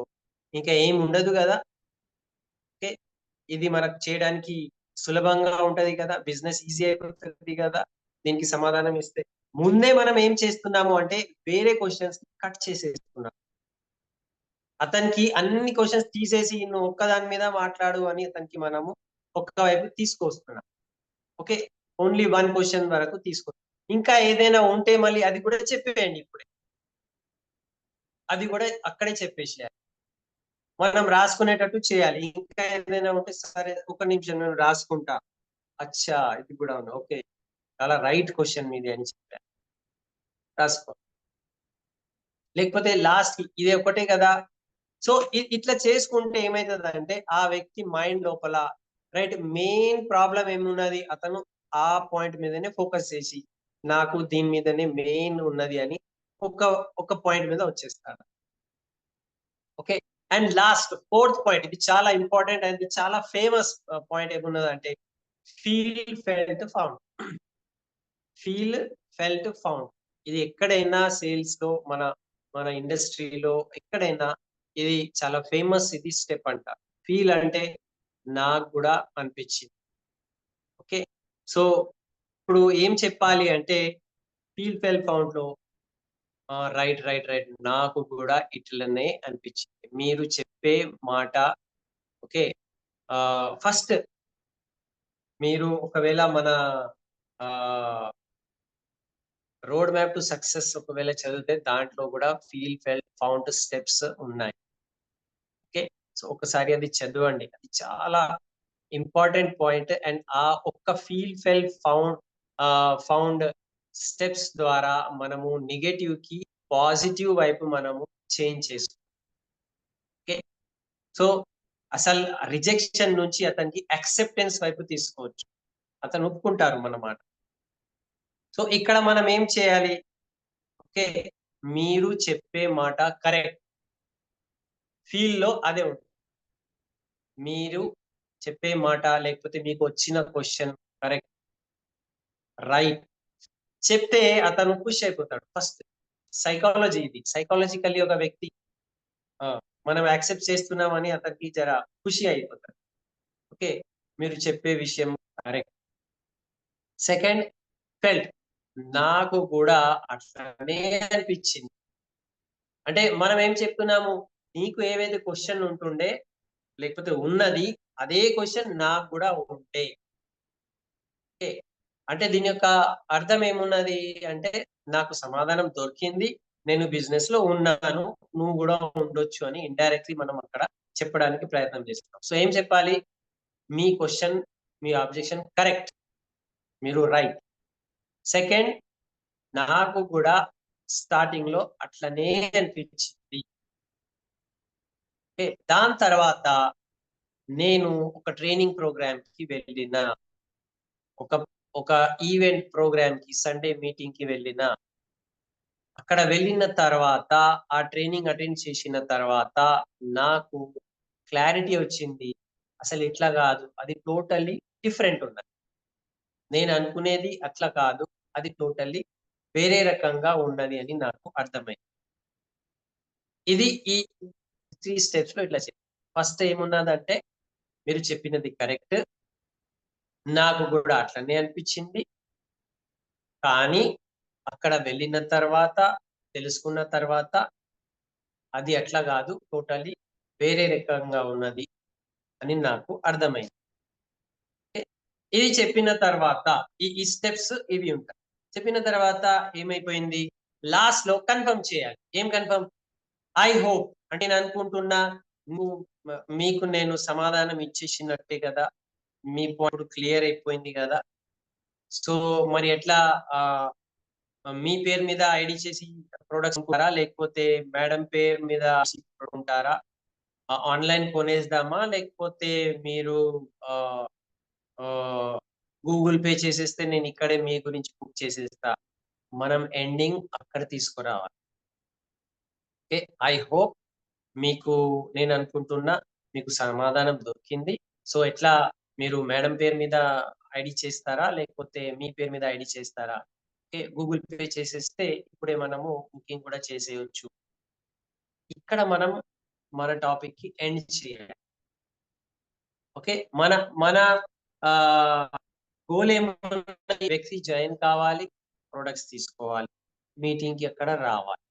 ఇంకా ఏమి ఉండదు కదా. ఓకే, ఇది మనకు చేయడానికి సులభంగా ఉంటది కదా, బిజినెస్ ఈజీ అయిపోతుంది కదా దీనికి సమాధానం ఇస్తే. ముందే మనం ఏం చేస్తున్నాము అంటే వేరే క్వశ్చన్స్ కట్ చేసేస్తున్నాం. అతనికి అన్ని క్వశ్చన్స్ తీసేసి నువ్వు ఒక్కదాని మీద మాట్లాడు అని అతనికి మనము ఒక్క వైపు తీసుకొస్తున్నాం. ఓకే, ఓన్లీ వన్ క్వశ్చన్ వరకు తీసుకో. ఇంకా ఏదైనా ఉంటే మళ్ళీ అది కూడా చెప్పేయండి ఇప్పుడే, అది కూడా అక్కడే చెప్పేసేయాలి. మనం రాసుకునేటట్టు చేయాలి. ఇంకా ఏదైనా ఉంటే సరే ఒక నిమిషం నేను రాసుకుంటా, అచ్చా ఇది కూడా ఉంది, ఓకే చాలా రైట్ క్వశ్చన్ మీది అని చెప్పాను, రాసుకో. లేకపోతే లాస్ట్ ఇది ఒకటే కదా. సో ఇట్లా చేసుకుంటే ఏమైతుందంటే ఆ వ్యక్తి మైండ్ లోపల రైట్ మెయిన్ ప్రాబ్లం ఏమున్నది అతను ఆ పాయింట్ మీదనే ఫోకస్ చేసి నాకు దీని మీదనే మెయిన్ ఉన్నది అని ఒక ఒక పాయింట్ మీద వచ్చేస్తాడు. Okay, and last fourth point, ఇది చాలా ఇంపార్టెంట్ అండ్ చాలా ఫేమస్ పాయింట్ ఏమున్నదంటే feel felt found. Feel felt found ఇది ఎక్కడైనా సేల్స్ లో మన మన ఇండస్ట్రీలో ఎక్కడైనా ఇది చాలా ఫేమస్ ఇది స్టెప్ అంట. ఫీల్ అంటే నాకు కూడా అనిపించింది. ఓకే, సో ఇప్పుడు ఏం చెప్పాలి అంటే ఫీల్ ఫెల్ ఫౌండ్ లో రైట్ రైట్ రైట్ నాకు కూడా ఇట్లనే అనిపించింది మీరు చెప్పే మాట. ఓకే, ఫస్ట్ మీరు ఒకవేళ మన ఆ రోడ్ మ్యాప్ టు సక్సెస్ ఒకవేళ చదివితే దాంట్లో కూడా ఫీల్ ఫెల్ ఫౌండ్ స్టెప్స్ ఉన్నాయి. ఓకే, సో ఒకసారి అది చదవండి, అది చాలా ఇంపార్టెంట్ పాయింట్. అండ్ ఆ ఒక్క ఫీల్ ఫెల్ ఫౌండ్ స్టెప్స్ ద్వారా మనము నెగటివ్ కి పాజిటివ్ వైపు మనము చేంజ్ చేస్తాం. ఓకే, సో అసలు రిజెక్షన్ నుంచి అతనికి యాక్సెప్టెన్స్ వైపు తీసుకోవచ్చు, అతను ఒప్పుకుంటారు మన మాట. సో ఇక్కడ మనం ఏం చేయాలి, ఓకే మీరు చెప్పే మాట కరెక్ట్, ఫీల్ లో అదే ఉంటుంది. మీరు చెప్పే మాట లేకపోతే మీకు వచ్చిన క్వశ్చన్ కరెక్ట్, రైట్ చెప్తే అతను ఖుషి అయిపోతాడు. ఫస్ట్ సైకాలజీ ఇది, సైకాలజికల్లీ ఒక వ్యక్తి మనం యాక్సెప్ట్ చేస్తున్నామని అతనికి జర ఖుషి అయిపోతాడు. ఓకే, మీరు చెప్పే విషయం కరెక్ట్. సెకండ్ ఫెల్ట్, నాకు కూడా అట్లనే అనిపించింది. అంటే మనం ఏం చెప్తున్నాము, నీకు ఏవైతే క్వశ్చన్ ఉంటుండే లేకపోతే ఉన్నది అదే క్వశ్చన్ నాకు కూడా ఉంటే. ఓకే, అంటే దీని యొక్క అర్థం ఏమున్నది అంటే నాకు సమాధానం దొరికింది, నేను బిజినెస్ లో ఉన్నాను, నువ్వు కూడా ఉండొచ్చు అని ఇండైరెక్ట్లీ మనం అక్కడ చెప్పడానికి ప్రయత్నం చేస్తున్నాం. సో ఏం చెప్పాలి, మీ క్వశ్చన్ మీ ఆబ్జెక్షన్ కరెక్ట్, మీరు రైట్. సెకండ్, నాకు కూడా స్టార్టింగ్ లో అట్లనే అనిపించింది. ఓకే, దాని తర్వాత నేను ఒక ట్రైనింగ్ ప్రోగ్రామ్ కి వెళ్ళిన, ఒక ఒక ఈవెంట్ ప్రోగ్రామ్ కి సండే మీటింగ్ కి వెళ్ళిన. అక్కడ వెళ్ళిన తర్వాత ఆ ట్రైనింగ్ అటెండ్ చేసిన తర్వాత నాకు క్లారిటీ వచ్చింది, అసలు ఇట్లా కాదు, అది టోటల్లీ డిఫరెంట్ ఉన్నది. నేను అనుకునేది అట్లా కాదు, అది టోటల్లీ వేరే రకంగా ఉన్నది అని నాకు అర్థమైంది. ఇది ఈ 3 స్టెప్స్ లో ఇట్లా చెప్పి ఫస్ట్ ఏమున్నదంటే మీరు చెప్పినది కరెక్ట్, నాకు కూడా అట్లనే అనిపించింది, కానీ అక్కడ వెళ్ళిన తర్వాత తెలుసుకున్న తర్వాత అది అట్లా కాదు, టోటల్లీ వేరే రకంగా ఉన్నది అని నాకు అర్థమైంది. ఇది చెప్పిన తర్వాత ఈ స్టెప్స్ ఇవి ఉంటాయి. చెప్పిన తర్వాత ఏమైపోయింది, లాస్ట్ లో కన్ఫర్మ్ చేయాలి. ఏం కన్ఫర్మ్, ఐ హోప్ అంటే నేను అనుకుంటున్నా నువ్వు మీకు నేను సమాధానం ఇచ్చేసినట్టే కదా, మీ పాయింట్ క్లియర్ అయిపోయింది కదా. సో మరి ఎట్లా మీ పేరు మీద ఐడి చేసి ప్రొడక్ట్స్ ఉంటారా లేకపోతే మేడం పేరు మీద ఉంటారా, ఆన్లైన్ కొనేద్దామా లేకపోతే మీరు గూగుల్ పే చేసేస్తే నేను ఇక్కడే మీ గురించి బుక్ చేసేస్తా, మనం ఎండింగ్ అక్కడ తీసుకురావాలి. ఓకే, ఐ హోప్ మీకు నేను అనుకుంటున్నా మీకు సమాధానం దొరికింది. సో ఎట్లా మీరు మేడం పేరు మీద ఐడి చేస్తారా లేకపోతే మీ పేరు మీద ఐడి చేస్తారా, ఓకే గూగుల్ పే చేసేస్తే ఇప్పుడే మనము బుకింగ్ కూడా చేసేయచ్చు. ఇక్కడ మనం మన టాపిక్ కి ఎండ్ చేయాలి. ఓకే, మన మన గోల్ ఏమన్నది, వ్యక్తి జాయిన్ కావాలి, ప్రొడక్ట్స్ తీసుకోవాలి, మీటింగ్ కి ఎక్కడ రావాలి.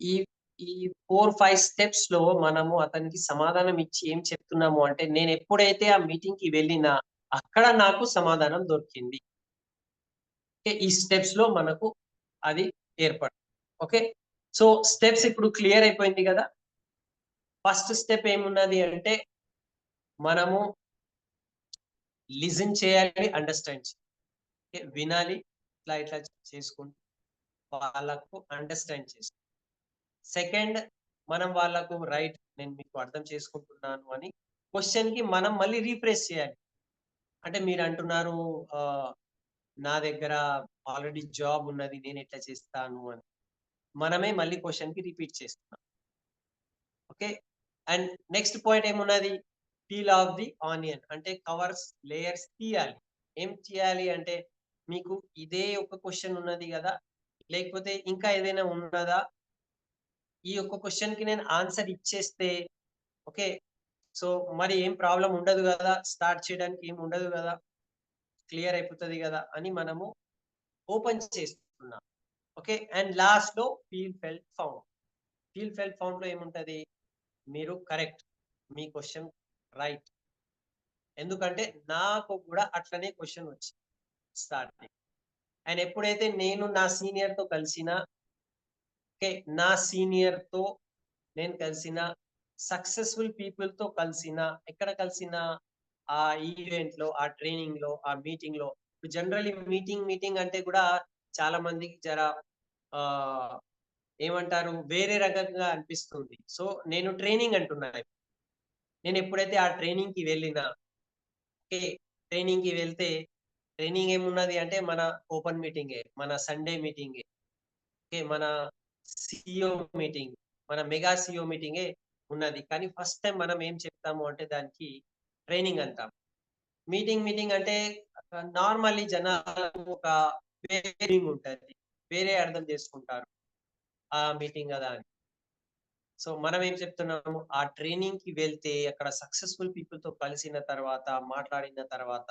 ఈ ఈ 4-5 స్టెప్స్ లో మనము అతనికి సమాధానం ఇచ్చి ఏం చెప్తున్నాము అంటే, నేను ఎప్పుడైతే ఆ మీటింగ్ కి వెళ్ళినా అక్కడ నాకు సమాధానం దొరికింది. ఓకే, ఈ స్టెప్స్ లో మనకు అది ఏర్పడుతుంది. ఓకే, సో స్టెప్స్ ఇప్పుడు క్లియర్ అయిపోయింది కదా. ఫస్ట్ స్టెప్ ఏమున్నది అంటే, మనము లిజన్ చేయాలి, అండర్స్టాండ్ చేయాలి. ఓకే, వినాలి, ఇట్లా ఇట్లా చేసుకుంటూ వాళ్ళకు అండర్స్టాండ్ చేసుకోవాలి. సెకండ్, మనం వాళ్ళకు రైట్, నేను మీకు అర్థం చేసుకుంటున్నాను అని క్వశ్చన్ కి మనం మళ్ళీ రీప్రేస్ చేయాలి. అంటే మీరు అంటున్నారు నా దగ్గర ఆల్రెడీ జాబ్ ఉన్నది, నేను ఎట్లా చేస్తాను అని. మనమే మళ్ళీ క్వశ్చన్ కి రిపీట్ చేస్తున్నాం. ఓకే, అండ్ నెక్స్ట్ పాయింట్ ఏమున్నది, పీల్ ఆఫ్ ది ఆనియన్, అంటే కవర్స్ లేయర్స్ తీయాలి. ఏం చేయాలి అంటే, మీకు ఇదే ఒక క్వశ్చన్ ఉన్నది కదా, లేకపోతే ఇంకా ఏదైనా ఉన్నదా, ఈ ఒక్క క్వశ్చన్ కి నేను ఆన్సర్ ఇచ్చేస్తే ఓకే, సో మరి ఏం ప్రాబ్లం ఉండదు కదా, స్టార్ట్ చేయడానికి ఏం ఉండదు కదా, క్లియర్ అయిపోతుంది కదా అని మనము ఓపెన్ చేస్తున్నాం. ఓకే, అండ్ లాస్ట్ లో feel felt found. Feel felt found లో ఏముంటది, మీరు కరెక్ట్, మీ క్వశ్చన్ రైట్. ఎందుకంటే నాకు కూడా అట్లనే క్వశ్చన్ వచ్చింది స్టార్టింగ్. అండ్ ఎప్పుడైతే నేను నా సీనియర్ తో కలిసిన, ఓకే, నా సీనియర్ తో నేను కలిసిన, సక్సెస్ఫుల్ పీపుల్ తో కలిసిన, ఎక్కడ కలిసిన, ఆ ఈవెంట్ లో, ఆ ట్రైనింగ్ లో, ఆ మీటింగ్ లో. జనరల్లీ మీటింగ్ అంటే కూడా చాలా మందికి జర ఆ ఏమంటారు, వేరే రకంగా అనిపిస్తుంది. సో నేను ట్రైనింగ్ అంటున్నా. నేను ఎప్పుడైతే ఆ ట్రైనింగ్ కి వెళ్ళినా, ఓకే, ట్రైనింగ్ కి వెళ్తే ట్రైనింగ్ ఏమున్నది అంటే, మన ఓపెన్ మీటింగే, మన సండే మీటింగే, ఓకే, మన సిఇఓ మీటింగ్, మన మెగా సిఇఓ మీటింగే ఉన్నది. కానీ ఫస్ట్ టైం మనం ఏం చెప్తాము అంటే దానికి ట్రైనింగ్ అంటాం. మీటింగ్ అంటే నార్మల్లీ జనాలకు ఒక వేరే ఉంటది, వేరే అర్థం చేసుకుంటారు ఆ మీటింగ్ కదా అని. సో మనం ఏం చెప్తున్నాము, ఆ ట్రైనింగ్ కి వెళ్తే అక్కడ సక్సెస్ఫుల్ పీపుల్ తో కలిసిన తర్వాత, మాట్లాడిన తర్వాత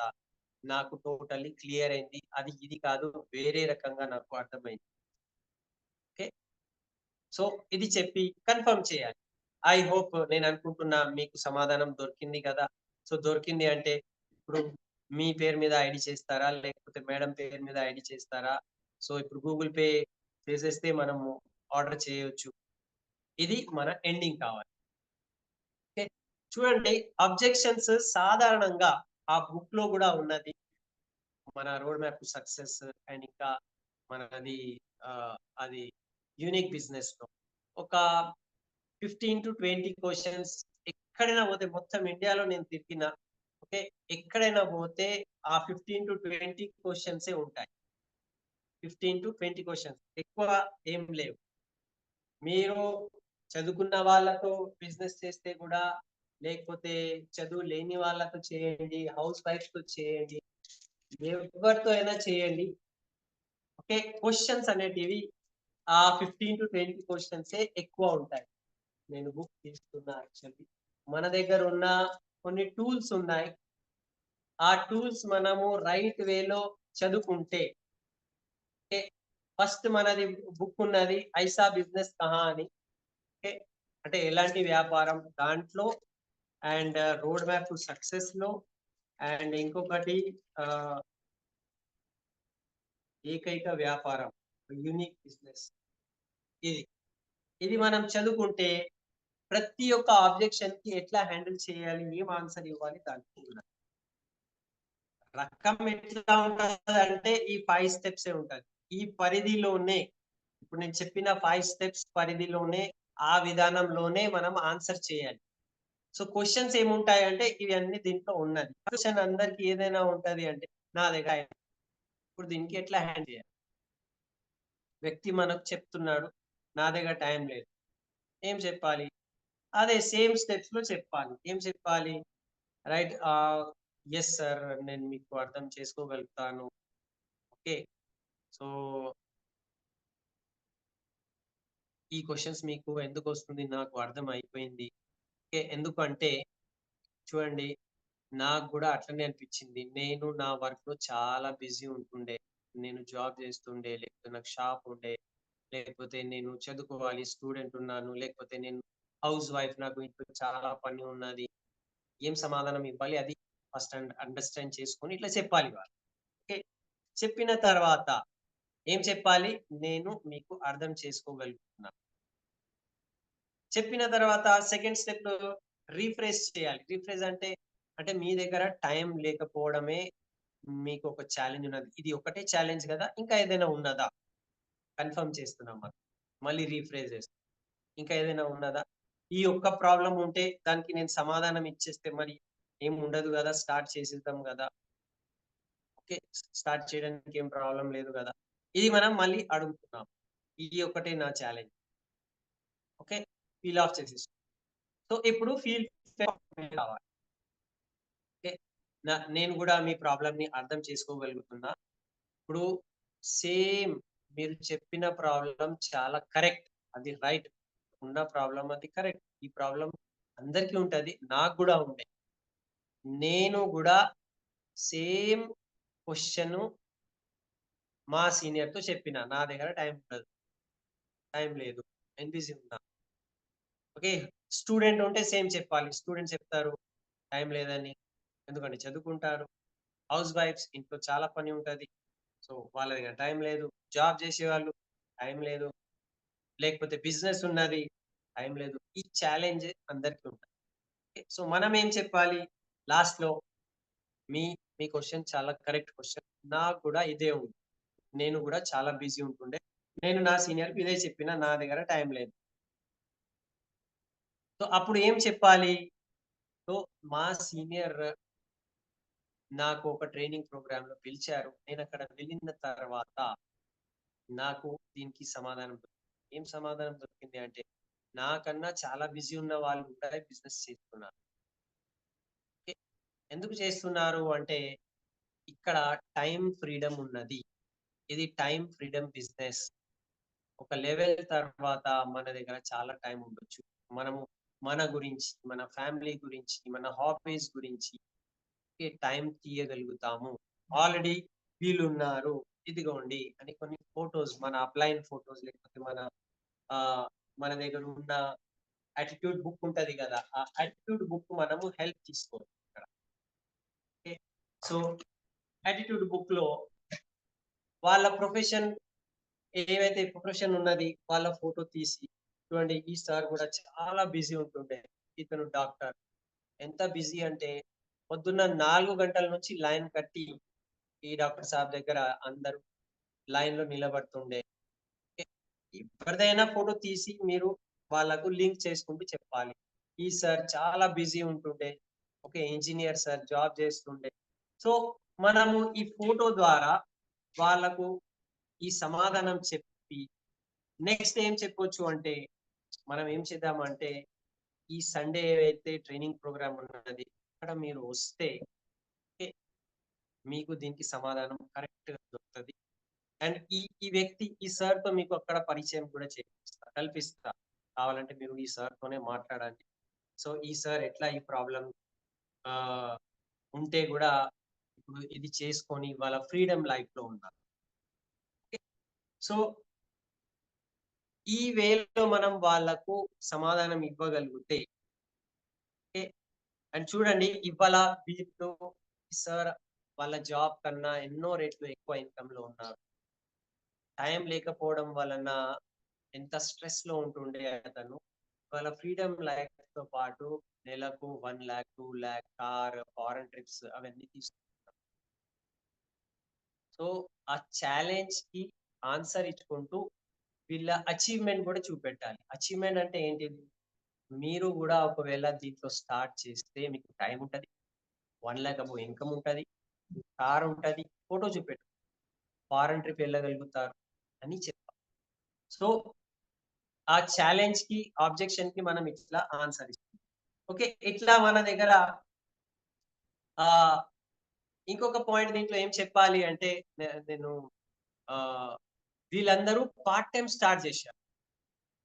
నాకు టోటల్లీ క్లియర్ అయింది, అది ఇది కాదు, వేరే రకంగా నాకు అర్థమైంది. ఓకే, సో ఇది చెప్పి కన్ఫర్మ్ చేయాలి. ఐ హోప్, నేను అనుకుంటున్నా మీకు సమాధానం దొరికింది కదా. సో దొరికింది అంటే ఇప్పుడు మీ పేరు మీద ఐడి చేస్తారా, లేకపోతే మేడం పేరు మీద ఐడి చేస్తారా? సో ఇప్పుడు గూగుల్ పే చేసేస్తే మనము ఆర్డర్ చేయొచ్చు. ఇది మన ఎండింగ్ కావాలి. ఓకే, చూడండి, అబ్జెక్షన్స్ సాధారణంగా ఆ బుక్ లో కూడా ఉన్నది, మన road map to success, and ఇంకా మనది అది యూనిక్ బిజినెస్ లో ఒక 15-20 క్వశ్చన్స్. ఎక్కడైనా పోతే, మొత్తం ఇండియాలో నేను తిరిగిన, ఓకే, ఎక్కడైనా పోతే ఆ 15-20 క్వశ్చన్సే ఉంటాయి. 15-20 క్వశ్చన్స్, ఎక్కువ ఏం లేవు. మీరు చదువుకున్న వాళ్ళతో బిజినెస్ చేస్తే కూడా, లేకపోతే చదువు లేని వాళ్ళతో చేయండి, హౌస్ వైఫ్ తో చేయండి, ఎవరితో అయినా చేయండి. ఓకే, క్వశ్చన్స్ అనేటివి ఆ 15-20 క్వశ్చన్సే ఎక్కువ ఉంటాయి. నేను బుక్ తీసుకున్నా యాక్చువల్లీ. మన దగ్గర ఉన్న కొన్ని టూల్స్ ఉన్నాయి. ఆ టూల్స్ మనము రైట్ వేలో చదువుకుంటే, ఓకే, ఫస్ట్ మనది బుక్ ఉన్నది, ఐసా బిజినెస్ కహా అని. ఓకే, అంటే ఎలాంటి వ్యాపారం దాంట్లో, and road map to success లో, అండ్ ఇంకొకటి ఆ, ఏకైక వ్యాపారం, యూనిక్ బిజినెస్. ఇది ఇది మనం చదువుకుంటే ప్రతి ఒక్క ఆబ్జెక్షన్ కి ఎట్లా హ్యాండిల్ చేయాలి, ఏం ఆన్సర్ ఇవ్వాలి, దానికి ఉన్నది. రకం ఎట్లా ఉంటది అంటే, ఈ 5 స్టెప్స్ ఉంటది. ఈ పరిధిలోనే, ఇప్పుడు నేను చెప్పిన 5 స్టెప్స్ పరిధిలోనే, ఆ విధానంలోనే మనం ఆన్సర్ చేయాలి. సో క్వశ్చన్స్ ఏముంటాయి అంటే, ఇవన్నీ దీంట్లో ఉన్నది. క్వశ్చన్ అందరికి ఏదైనా ఉంటది అంటే, నా దగ్గర ఇప్పుడు దీనికి ఎట్లా హ్యాండిల్ చేయాలి. వ్యక్తి మనకు చెప్తున్నాడు, నా దగ్గర టైం లేదు, ఏం చెప్పాలి, అదే సేమ్ స్టెప్స్ లో చెప్పాలి. ఏం చెప్పాలి, రైట్, ఎస్ సార్, నేను మీకు అర్థం చేసుకోగలుగుతాను. ఓకే, సో ఈ క్వశ్చన్స్ మీకు ఎందుకు వస్తుంది నాకు అర్థం అయిపోయింది. ఎందుకంటే చూడండి, నాకు గూడా అట్లనే అనిపిచ్చింది. నేను నా వర్క్‌లో చాలా బిజీ ఉంటుండే. నేను జాబ్ చేస్తుండే, లేకపోతే నాకు షాప్ ఉండే, లేకపోతే నేను చదువుకోవాలి, స్టూడెంట్ ఉన్నాను, లేకపోతే నేను హౌస్ వైఫ్, నాకు ఇంట్లో చాలా పని ఉన్నది. ఏం సమాధానం ఇవ్వాలి? అది ఫస్ట్ అండర్‌స్టాండ్ చేసుకొని ఇట్లా చెప్పాలి వాళ్ళు. ఓకే. చెప్పిన తర్వాత ఏం చెప్పాలి? నేను మీకు అర్థం చేసుకోగలుగుతున్నా. చెప్పిన తర్వాత సెకండ్ స్టెప్‌లో రిఫ్రెష్ చేయాలి. రిఫ్రెష్ అంటే, అంటే మీ దగ్గర టైం లేకపోవడమే మీకొక ఛాలెంజ్ ఉన్నది. ఇది ఒకటే ఛాలెంజ్ గదా! ఇంకా ఏదైనా ఉన్నదా? కన్ఫర్మ్ చేస్తున్నాం మనం. మళ్ళీ రిఫ్రెష్ చేస్తాం. ఇంకా ఏదైనా ఉన్నదా? ఈ ఒక్క ప్రాబ్లమ్ ఉంటే దానికి నేను సమాధానం ఇచ్చేస్తే మరి ఏం ఉండదు గదా! స్టార్ట్ చేసేద్దాం గదా! ఓకే. స్టార్ట్ చేయడానికి ఏం ప్రాబ్లమ్ లేదు గదా! ఇది మనం మళ్ళీ అడుగుతున్నాం. ఇది ఒక్కటే నా ఛాలెంజ్. ఓకే. పీల్ ఆఫ్ చేసేసాం. సో, ఇప్పుడు కావాలి. ఓకే. నేను గూడా మీ ప్రాబ్లమ్‌ని అర్థం చేసుకోగలుగుతున్నా. ఇప్పుడు సేమ్ మీరు చెప్పిన ప్రాబ్లమ్ చాలా కరెక్ట్. అది రైట్. ఉన్న ప్రాబ్లమ్ అది కరెక్ట్. ఈ ప్రాబ్లమ్ అందరికీ ఉంటది. నాకు గూడా ఉండే. నేను గూడా సేమ్ క్వెషను మా సీనియర్‌తో చెప్పిన. నా దగ్గర టైం ఉండదు. టైం లేదు. నేను బిజీ ఉన్నా. ఓకే. స్టూడెంట్ ఉంటే సేమ్ చెప్పాలి. స్టూడెంట్ చెప్తారు టైం లేదని. ఎందుకంటే చదువుకుంటారు. హౌస్ వైఫ్స్ ఇంట్లో చాలా పని ఉంటది. సో, వాళ్ళ దగ్గర టైం లేదు. జాబ్ చేసేవాళ్ళు టైం లేదు. లేకపోతే బిజినెస్ ఉన్నది. టైం లేదు. ఈ ఛాలెంజ్ అందరికీ ఉంటది. సో, మనం ఏం చెప్పాలి లాస్ట్‌లో మీ మీ క్వెషన్ చాలా కరెక్ట్ క్వెషన్. నాకు కూడా ఇదే ఉంది. నేను కూడా చాలా బిజీ ఉంటుండే. నేను నా సీనియర్‌కి ఇదే చెప్పిన. నా దగ్గర టైం లేదు. సో, అప్పుడు ఏం చెప్పాలి? సో, మా సీనియర్ నాకు ఒక ట్రైనింగ్ ప్రోగ్రామ్‌లో పిలిచారు. నేనక్కడ వెళ్ళిన తర్వాత నాకు దీనికి సమాధానం దొరికింది. ఏం సమాధానం దొరికింది అంటే, నాకన్నా చాలా బిజీ ఉన్న వాళ్ళు కూడా బిజినెస్ చేస్తున్నారు. ఓకే. ఎందుకు చేస్తున్నారు అంటే, ఇక్కడ టైమ్ ఫ్రీడమ్ ఉన్నది. ఇది టైమ్ ఫ్రీడమ్ బిజినెస్. ఒక లెవెల్ తర్వాత మన దగ్గర చాలా టైం ఉండొచ్చు. మనము మన గురించి, మన ఫ్యామిలీ గురించి, మన హాబీస్ గురించి టైం తీయగలుగుతాము. ఆల్రెడీ వీళ్ళున్నారు, ఇదిగోండి అని కొన్ని ఫోటోస్, మన అప్లైన్ ఫోటోస్, లేకపోతే ఆహ్, మన దగ్గర ఉన్న యాటిట్యూడ్ బుక్ ఉంటది గదా! ఆ యాటిట్యూడ్ బుక్ మనము హెల్ప్ తీసుకోవచ్చు ఇక్కడ. ఓకే. సో, యాటిట్యూడ్ బుక్‌లో వాళ్ళ ప్రొఫెషన్, ఏవైతే ప్రొఫెషన్ ఉన్నది వాళ్ళ ఫోటో తీసి చూడండి, ఈ సార్ గూడా చాలా బిజీ ఉంటుండే. ఇతను డాక్టర్. ఎంత బిజీ అంటే పొద్దున్న 4 గంటల నుంచి లైన్ కట్టి ఈ డాక్టర్ సాబ్ దగ్గర అందరూ లైన్‌లో నిలబడుతుండే. ఎ ఎవరిదైనా ఫోటో తీసి మీరు వాళ్ళకు లింక్ చేసుకుంటూ చెప్పాలి. ఈ సార్ చాలా బిజీ ఉంటుండే. ఓకే. ఇంజినీర్ సార్ జాబ్ చేస్తుండే. సో, మనము ఈ ఫోటో ద్వారా వాళ్ళకు ఈ సమాధానం చెప్పి నెక్స్ట్ ఏం చెప్పొచ్చు అంటే, మనం ఏం చేద్దామంటే, ఈ సండే ఏవైతే ట్రైనింగ్ ప్రోగ్రామ్ ఉన్నది, అక్కడ మీరు వస్తే ఓకే. మీకు దీనికి సమాధానం కరెక్ట్‌గా దొరుకుతది. అండ్ ఈ వ్యక్తి ఈ సార్‌తో మీకు అక్కడ పరిచయం కూడా కల్పిస్తా. కావాలంటే మీరు ఈ సార్‌తోనే మాట్లాడండి. సో, ఈ సార్ ఎట్లా ఈ ప్రాబ్లమ్ ఆహ్, ఉంటే గూడా ఇప్పుడు ఇది చేసుకొని వాళ్ళ ఫ్రీడమ్ లైఫ్‌లో ఉన్నారు. ఓకే. సో, ఈ వేలో మనం వాళ్ళకు సమాధానం ఇవ్వగలిగితే ఓకే. అండ్ చూడండి, ఇవాళ వీళ్ళు సార్ వాళ్ళ జాబ్ కన్నా ఎన్నో రెట్లు ఎక్కువ ఇన్‌కమ్‌లో ఉన్నారు. టైం లేకపోవడం వలన ఎంత స్ట్రెస్‌లో ఉంటుండే అతను. వాళ్ళ ఫ్రీడమ్ లైఫ్‌తో పాటు నెలకు 1,00,000, 2,00,000 కార్, ఫారెన్ ట్రిప్స్ అవన్నీ తీసుకుంటారు. సో, ఆ ఛాలెంజ్‌కి ఆన్సర్ ఇచ్చుకుంటూ వీళ్ళ అచీవ్‌మెంట్ కూడా చూపెట్టాలి. అచీవ్‌మెంట్ అంటే ఏంటిది? మీరు గూడా ఒకవేళ దీంట్లో స్టార్ట్ చేస్తే మీకు టైం ఉంటది. 1,00,000 అబోవ్ ఇన్‌కమ్ ఉంటది. కార్ ఉంటది. ఫోటో చూపెట్టు. ఫారెన్ ట్రిప్ ఎళ్ళగలుగుతారు అని చెప్పాలి. సో, ఆ ఛాలెంజ్‌కి, ఆబ్జెక్షన్‌కి మనం ఇట్లా ఆన్సర్ ఇస్తాం. ఓకే. ఇట్లా మన దగ్గర ఆహ్, ఇంకొక పాయింట్ దీంట్లో ఏం చెప్పాలి అంటే నేను ఆహ్, వీళ్ళందరూ పార్ట్ టైమ్ స్టార్ట్ జేశారు.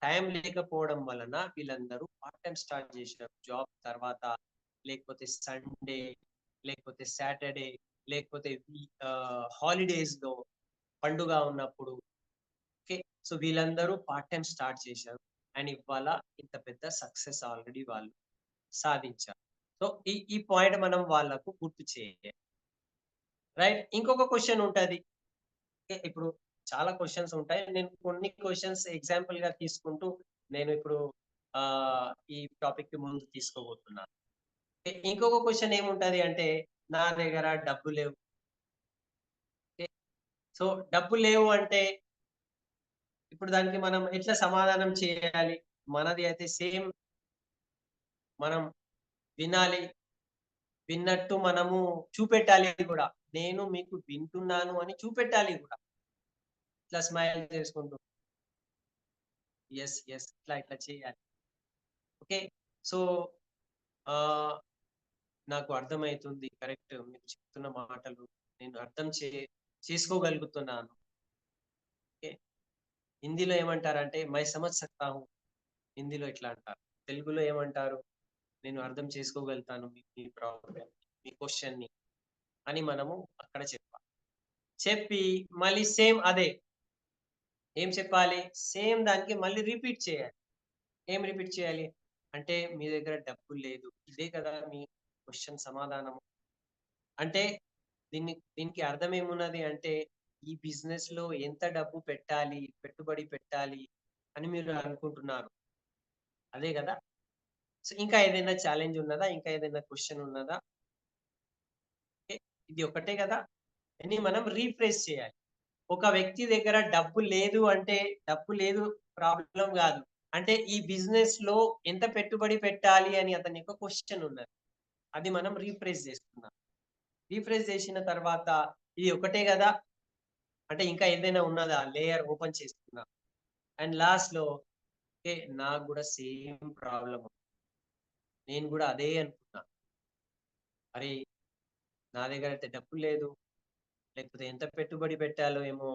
టైం లేకపోవడం వలన వీళ్ళందరూ పార్ట్ టైం స్టార్ట్ చేశారు. జాబ్ తర్వాత, లేకపోతే సండే, లేకపోతే సాటర్డే, లేకపోతే హాలిడేస్‌లో, పండుగ ఉన్నప్పుడు. ఓకే. సో, వీళ్ళందరూ పార్ట్ టైం స్టార్ట్ చేశారు. అండ్ ఇవాళ ఇంత పెద్ద సక్సెస్ ఆల్రెడీ వాళ్ళు సాధించారు. సో, ఈ ఈ పాయింట్ మనం వాళ్ళకు గుర్తు చేయాలి. రైట్. ఇంకొక క్వెషన్ ఉంటది. ఇప్పుడు చాలా క్వెషన్స్ ఉంటాయి. నేను కొన్ని క్వెషన్స్ ఎగ్జాంపుల్‌గా తీసుకుంటూ నేను ఇప్పుడు ఈ టాపిక్‌కి ముందు తీసుకోబోతున్నాను. ఇంకొక క్వెషన్ ఏముంటది అంటే, నా దగ్గర డబ్బు లేవు. ఓకే. సో, డబ్బులు లేవు అంటే ఇప్పుడు దానికి మనం ఎట్లా సమాధానం చేయాలి? మనది అయితే సేమ్ మనం వినాలి. విన్నట్టు మనము చూపెట్టాలి గూడా. నేను మీకు వింటున్నాను అని చూపెట్టాలి గూడా. ఇట్లా స్మైల్ చేసుకుంటూ. యెస్. యెస్. ఇట్లా చేయాలి. ఓకే. సో, ఆహ్, నాకు అర్థమైతుంది. కరెక్ట్. మీరు చెప్తున్న మాటలు నేను అర్థం చేసుకోగలుగుతున్నాను. ఓకే. హిందీలో ఏమంటారంటే, మై సమజ్ సక్తా హూ. హిందీలో ఇట్లా అంటారు. తెలుగులో ఏమంటారు? నేను అర్థం చేసుకోగలుగుతాను మీ ప్రాబ్లమ్, మీ క్వెషన్‌ని అని మనము అక్కడ చెప్పాలి. చెప్పి మళ్ళీ సేమ్ అదే. ఏం చెప్పాలి? సేమ్ దానికి మళ్ళీ రిపీట్ చేయాలి. ఏం రిపీట్ చేయాలి? అంటే మీ దగ్గర డబ్బులు లేదు. ఇదే కదా మీ క్వెషన్ సమాధానము. అంటే దీనికి అర్థం ఏమున్నది అంటే, ఈ బిజినెస్‌లో ఎంత డబ్బు పెట్టాలి, పెట్టుబడి పెట్టాలి అని మీరు అనుకుంటున్నారు. అదే గదా! సో, ఇంకా ఏదైనా ఛాలెంజ్ ఉన్నదా? ఇంకా ఏదైనా క్వెషన్ ఉన్నదా? ఓకే. ఇది ఒక్కటే గదా! అని మనం రీఫ్రేజ్ చేయాలి. ఒక వ్యక్తి దగ్గర డబ్బు లేదు అంటే, డబ్బు లేదు ప్రాబ్లమ్ గాదు. అంటే ఈ బిజినెస్‌లో ఎంత పెట్టుబడి పెట్టాలి అని అతని యొక్క క్వెషన్ ఉన్నది. అది మనం రీఫ్రేజ్ చేస్తున్నాం. రీఫ్రెష్ చేసిన తర్వాత ఇది ఒకటే గదా! అంటే ఇంకా ఏదైనా ఉన్నదా? లేయర్ ఓపెన్ చేస్తున్నా. అండ్ లాస్ట్‌లో ఓకే. నాకు గూడా సేమ్ ప్రాబ్లమ్. నేను గూడా అదే అనుకున్నా. అరే! నా దగ్గర అయితే డబ్బు లేదు. లేకపోతే ఎంత పెట్టుబడి పెట్టాలో ఏమో.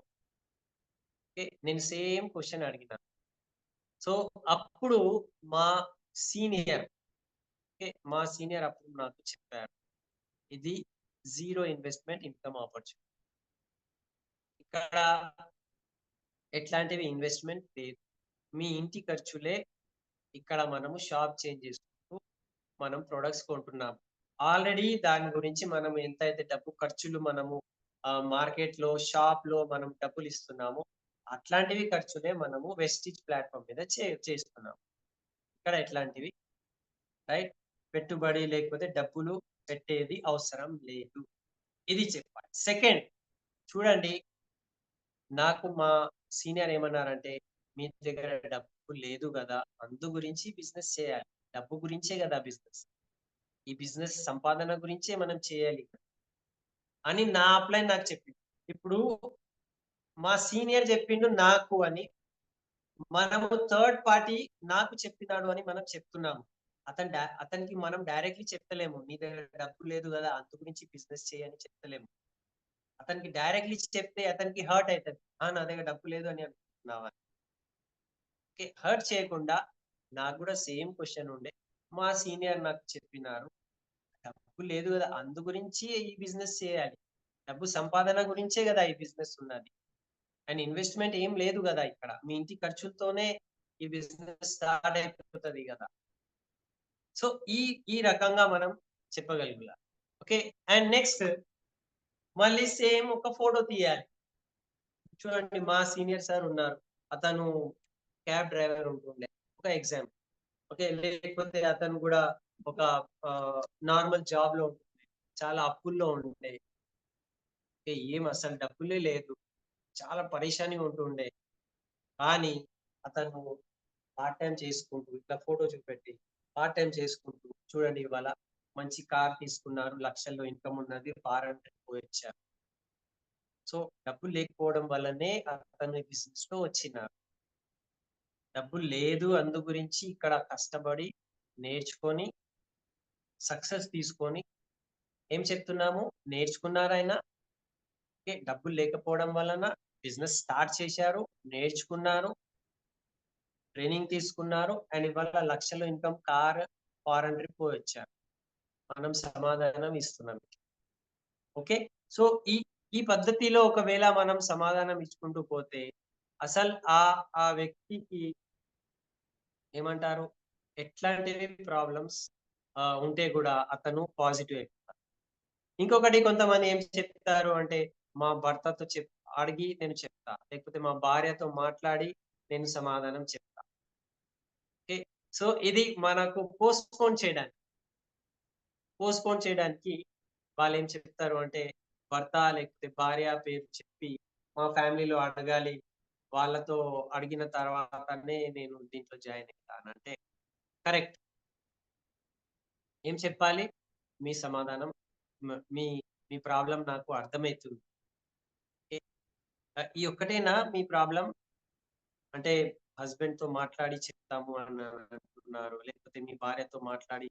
ఓకే. నేను సేమ్ క్వెషన్ అడిగినా. సో, అప్పుడు మా సీనియర్ ఓకే. మా సీనియర్ అప్పుడు నాకు చెప్పారు. ఇది జీరో ఇన్వెస్ట్‌మెంట్ ఇన్‌కమ్ ఆపర్చునిటీ. ఇక్కడ ఎట్లాంటివి ఇన్వెస్ట్‌మెంట్ లేదు. మీ ఇంటి ఖర్చులే ఇక్కడ మనము షాప్ చేంజ్ చేసుకుంటూ మనం ప్రొడక్ట్స్ కొంటున్నాం. ఆల్రెడీ దాని గురించి మనం ఎంతైతే డబ్బు ఖర్చులు మనము మార్కెట్‌లో, షాప్‌లో మనం డబ్బులిస్తున్నామో, అట్లాంటివి ఖర్చులే మనము వెస్టిజ్ ప్లాట్‌ఫార్మ్ మీద చేస్తున్నాం. ఇక్కడ ఎట్లాంటివి రైట్? పెట్టుబడి లేకపోతే డబ్బులు పెట్టేది అవసరం లేదు. ఇది చెప్పాలి. సెకండ్ చూడండి, నాకు మా సీనియర్ ఏమన్నారంటే, "మీ దగ్గర డబ్బు లేదు గదా! అందు గురించి బిజినెస్ చేయాలి. డబ్బు గురించే గదా బిజినెస్. ఈ బిజినెస్ సంపాదన గురించే మనం చేయాలి" అని నా అప్లైన్ నాకు చెప్పింది. ఇప్పుడు మా సీనియర్ చెప్పిండు నాకు అని, మనము థర్డ్ పార్టీ నాకు చెప్పినాడు అని మనం చెప్తున్నాము. అతనికి మనం డైరెక్ట్‌లీ చెప్తలేము. "నీ దగ్గర డబ్బు లేదు గదా! అందు గురించి బిజినెస్ చెయ్యి" అని చెప్తలేము. అతనికి డైరెక్ట్‌లీ చెప్తే అతనికి హర్ట్ అయితది. ఆ! నా దగ్గర డబ్బు లేదు అని అనుకుంటున్నావా? ఓకే. హర్ట్ చేయకుండా నాకు గూడా సేమ్ క్వెషన్ ఉండే. మా సీనియర్ నాకు చెప్పినారు. డబ్బు లేదు గదా! అందు గురించి ఈ బిజినెస్ చేయాలి. డబ్బు సంపాదన గురించే గదా! ఈ బిజినెస్ ఉన్నది. అండ్ ఇన్వెస్ట్‌మెంట్ ఏం లేదు గదా! ఇక్కడ. మీ ఇంటి ఖర్చులతోనే ఈ బిజినెస్ స్టార్ట్ అయిపోతది గదా! సో, ఈ ఈ రకంగా మనం చెప్పగలుగులా. ఓకే. అండ్ నెక్స్ట్ మళ్ళీ సేమ్ ఒక ఫోటో తీయాలి. చూడండి మా సీనియర్ సార్ ఉన్నారు. అతను క్యాబ్ డ్రైవర్ ఉంటుండే. ఒక ఎగ్జాంపుల్. ఓకే. లేకపోతే అతను గూడా ఒక నార్మల్ జాబ్‌లో ఉంటుండే. చాలా అప్పుల్లో ఉండే. ఏం అసలు డబ్బులే లేదు. చాలా పరేషానీగా ఉంటుండే. కానీ అతను పార్ట్ టైమ్ చేసుకుంటూ ఇట్లా ఫోటో చూపెట్టి పార్ట్ టైమ్ చేసుకుంటూ చూడండి ఇవాళ మంచి కార్ తీసుకున్నారు. లక్షల్లో ఇన్‌కమ్ ఉన్నది. ఫారెన్‌కి పోయొచ్చారు. సో, డబ్బులు లేకపోవడం వల్లనే అతను ఈ బిజినెస్‌లో వచ్చినారు. డబ్బులు లేదు అందు గురించి ఇక్కడ కష్టపడి నేర్చుకొని సక్సెస్ తీసుకొని ఏం చెప్తున్నాము? నేర్చుకున్నారాయన. ఓకే. డబ్బులు లేకపోవడం వలన బిజినెస్ స్టార్ట్ చేశారు. నేర్చుకున్నారు. ట్రైనింగ్ తీసుకున్నారు అండ్ ఇవాళ లక్షలు ఇన్కమ్ కార్ ఫారెన్ ట్రిప్ పోయి వచ్చారు. మనం సమాధానం ఇస్తున్నాం. ఓకే. సో ఈ ఈ పద్ధతిలో ఒకవేళ మనం సమాధానం ఇచ్చుకుంటూ పోతే అసలు ఆ వ్యక్తికి ఏమంటారు ఎట్లాంటివి ప్రాబ్లమ్స్ ఉంటే కూడా అతను పాజిటివ్ అయిపోతారు. ఇంకొకటి కొంతమంది ఏం చెప్తారు అంటే మా భర్తతో అడిగి నేను చెప్తా, లేకపోతే మా భార్యతో మాట్లాడి నేను సమాధానం చెప్తా. ఓకే. సో ఇది మనకు పోస్ట్‌పోన్ చేయడానికి వాళ్ళేం చెప్తారు అంటే భర్త లేకపోతే భార్య పేరు చెప్పి మా ఫ్యామిలీలో అడగాలి. వాళ్ళతో అడిగిన తర్వాతనే నేను దీంట్లో జాయిన్ అయితానంటే కరెక్ట్. ఏం చెప్పాలి? మీ సమాధానం మీ మీ ప్రాబ్లమ్ నాకు అర్థమైతుంది. ఓకే. ఈ ఒక్కటేనా మీ ప్రాబ్లమ్? అంటే హస్బెండ్‌తో మాట్లాడి చెప్తాము అంటున్నారు. లేకపోతే మీ భార్యతో మాట్లాడి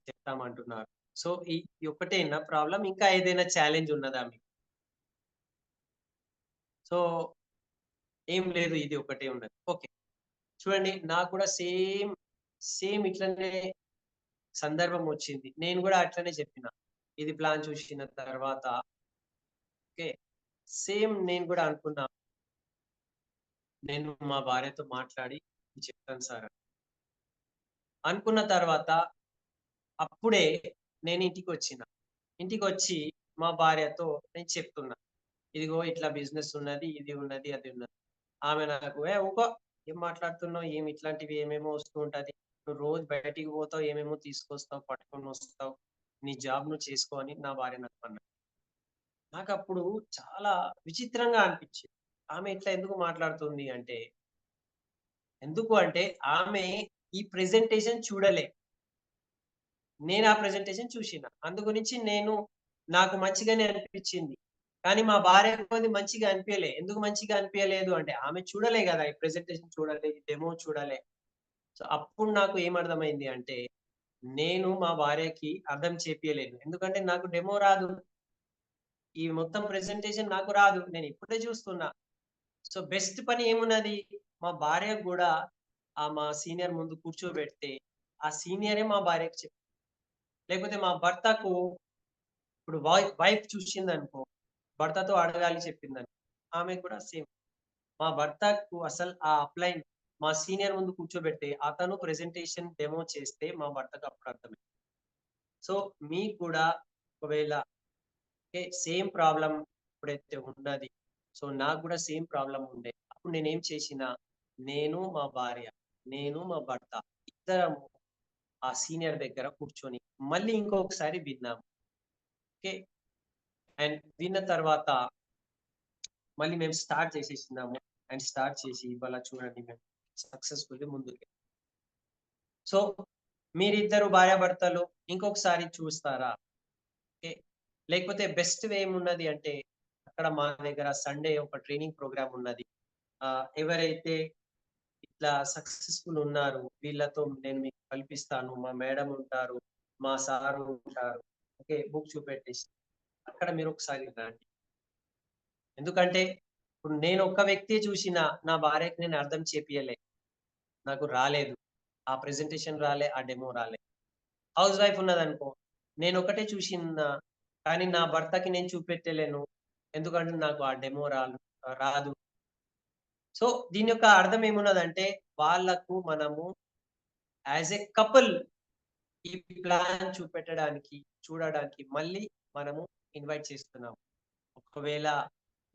చెప్తామంటున్నారు. సో ఈ ఒక్కటేనా ప్రాబ్లమ్? ఇంకా ఏదైనా ఛాలెంజ్ ఉన్నదా మీకు? సో ఏం లేదు. ఇది ఒకటే ఉన్నది. ఓకే. చూడండి నాకు కూడా సేమ్ ఇట్లనే సందర్భం వచ్చింది. నేను గూడా అట్లనే చెప్పిన. ఇది ప్లాన్ చూసిన తర్వాత ఓకే. సేమ్ నేను గూడా అనుకున్నా. నేను మా భార్యతో మాట్లాడి చెప్తాను సార్ అని. అనుకున్న తర్వాత అప్పుడే నేను ఇంటికొచ్చిన. ఇంటికొచ్చి మా భార్యతో నేను చెప్తున్నా. ఇదిగో ఇట్లా బిజినెస్ ఉన్నది. ఇది ఉన్నది. అది ఉన్నది. ఆమె నాకు "ఏ ఊకో ఏం మాట్లాడుతున్నావు? ఏమి ఇట్లాంటివి ఏమేమో వస్తూ ఉంటది. నువ్వు రోజు బయటికి పోతావు. ఏమేమో తీసుకొస్తావు. పట్టుకొనొస్తావు. నీ జాబ్ నువ్వు చేసుకో" అని నా భార్య నాకు అన్నది. నాకప్పుడు చాలా విచిత్రంగా అనిపించింది. ఆమె ఇట్లా ఎందుకు మాట్లాడుతుంది అంటే, ఎందుకు అంటే ఆమె ఈ ప్రెజెంటేషన్ చూడలే. నేను ఆ ప్రెజెంటేషన్ చూషిన. అందు గురించి నాకు మంచిగానే అనిపించింది. కానీ మా భార్యకు అది మంచిగా అనిపియలే. ఎందుకు మంచిగా అనిపియలేదు అంటే, ఆమె చూడలే గదా! ఈ ప్రెజెంటేషన్ చూడలే, ఈ డెమో చూడలే. సో, అప్పుడు నాకు ఏమర్థమైంది అంటే, నేను మా భార్యకి అర్థం చేపియలేను. ఎందుకంటే నాకు డెమో రాదు. ఈ మొత్తం ప్రెజెంటేషన్ నాకు రాదు. నేను ఇప్పుడే చూస్తున్నా. సో, బెస్ట్ పని ఏమున్నది? మా భార్యకు గూడా మా సీనియర్ ముందు కూర్చోబెడితే, ఆ సీనియరే మా భార్యకి లేకపోతే మా భర్తకు ఇప్పుడు వైఫ్ చూసిందనుకో, భర్తతో అడగాలి చెప్పిందనుకో, ఆమె కూడా సేమ్. మా భర్తకు అసలు ఆ అప్‌లైన్ మా సీనియర్ ముందు కూర్చోబెడితే, అతను ప్రెజెంటేషన్ డెమో చేస్తే మా భర్తకు అప్పుడు అర్థమైంది. సో, మీకు కూడా ఒకవేళ సేమ్ ప్రాబ్లమ్ ఎప్పుడైతే ఉన్నది. సో, నాకు గూడా సేమ్ ప్రాబ్లమ్ ఉండే. అప్పుడు నేనేం చేసినా, మా భార్య, మా భర్త ఇద్దరము ఆ సీనియర్ దగ్గర కూర్చొని మళ్ళీ ఇంకొకసారి విన్నాము. ఓకే. అండ్ విన్న తర్వాత మళ్ళీ మేము స్టార్ట్ చేసేసినాము. అండ్ స్టార్ట్ చేసి ఇవాళ చూడండి మేము సక్సెస్‌ఫుల్లీ ముందుకెళ్ళాం. సో, మీరిద్దరు భార్యాభర్తలు ఇంకొకసారి చూస్తారా? ఓకే. లేకపోతే బెస్ట్ వే ఏమున్నది అంటే, అక్కడ మా దగ్గర సండే ఒక ట్రైనింగ్ ప్రోగ్రామ్ ఉన్నది. ఎవరైతే ఇట్లా సక్సెస్‌ఫుల్ ఉన్నారు, వీళ్ళతో నేను మీకు కల్పిస్తాను. మా మేడమ్ ఉంటారు, మా సారు ఉంటారు. ఓకే. బుక్ చూపెట్టేసి అక్కడ మీరొకసారి రండి. ఎందుకంటే, ఇప్పుడు నేనొక్క వ్యక్తియే చూషినా, నా భార్యకి నేను అర్థం చేపియలే. నాకు రాలేదు. ఆ ప్రెజెంటేషన్ రాలే, ఆ డెమో రాలే. హౌస్ వైఫ్ ఉన్నదనుకో, నేనొక్కటే చూషినా, కానీ నా భర్తకి నేను చూపెట్టలేను. ఎందుకంటే నాకు ఆ డెమో రాదు. సో, దీని యొక్క అర్థం ఏమున్నదంటే, వాళ్ళకు మనము యాస్ ఎ కపుల్ ఈ ప్లాన్ చూడడానికి మళ్ళీ మనము ఇన్వైట్ చేస్తున్నాము. ఒకవేళ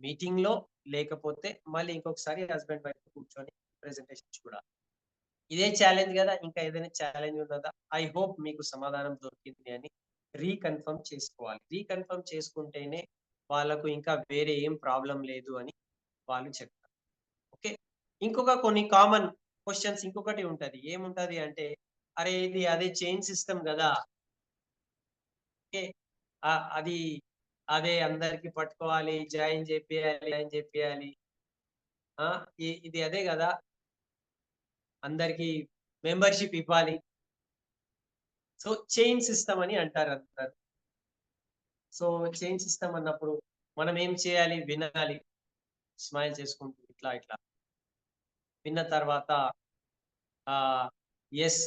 మీటింగ్‌లో లేకపోతే మళ్ళీ ఇంకొకసారి హస్బాండ్ వైఫ్ కూర్చొని ప్రెజెంటేషన్ చూడాలి. ఇదే ఛాలెంజ్ గదా! ఇంకా ఏదైనా ఛాలెంజ్ ఉన్నదా? ఐ హోప్ మీకు సమాధానం దొరికింది అని రీకన్ఫర్మ్ చేసుకోవాలి. రీకన్ఫర్మ్ చేసుకుంటేనే వాళ్ళకు ఇంకా వేరే ఏం ప్రాబ్లమ్ లేదు అని వాళ్ళు చెప్తారు. ఓకే. ఇంకొక కొన్ని కామన్ క్వెషన్స్ ఇంకొకటి ఉంటది. ఏముంటది అంటే, అరే! ఇది అదే చైన్ సిస్టమ్ గదా! ఓకే. అది అదే అందరికి పట్టుకోవాలి, జాయిన్ జేపియాలి. ఆ! ఇది అదే గదా! అందరికి మెంబర్‌షిప్ ఇవ్వాలి. సో, చైన్ సిస్టమ్ అని అంటారందరూ. సో, చైన్ సిస్టమ్ అన్నప్పుడు మనం ఏం చేయాలి? వినాలి. స్మైల్ చేసుకుంటూ ఇట్లా. విన్న తర్వాత ఎస్,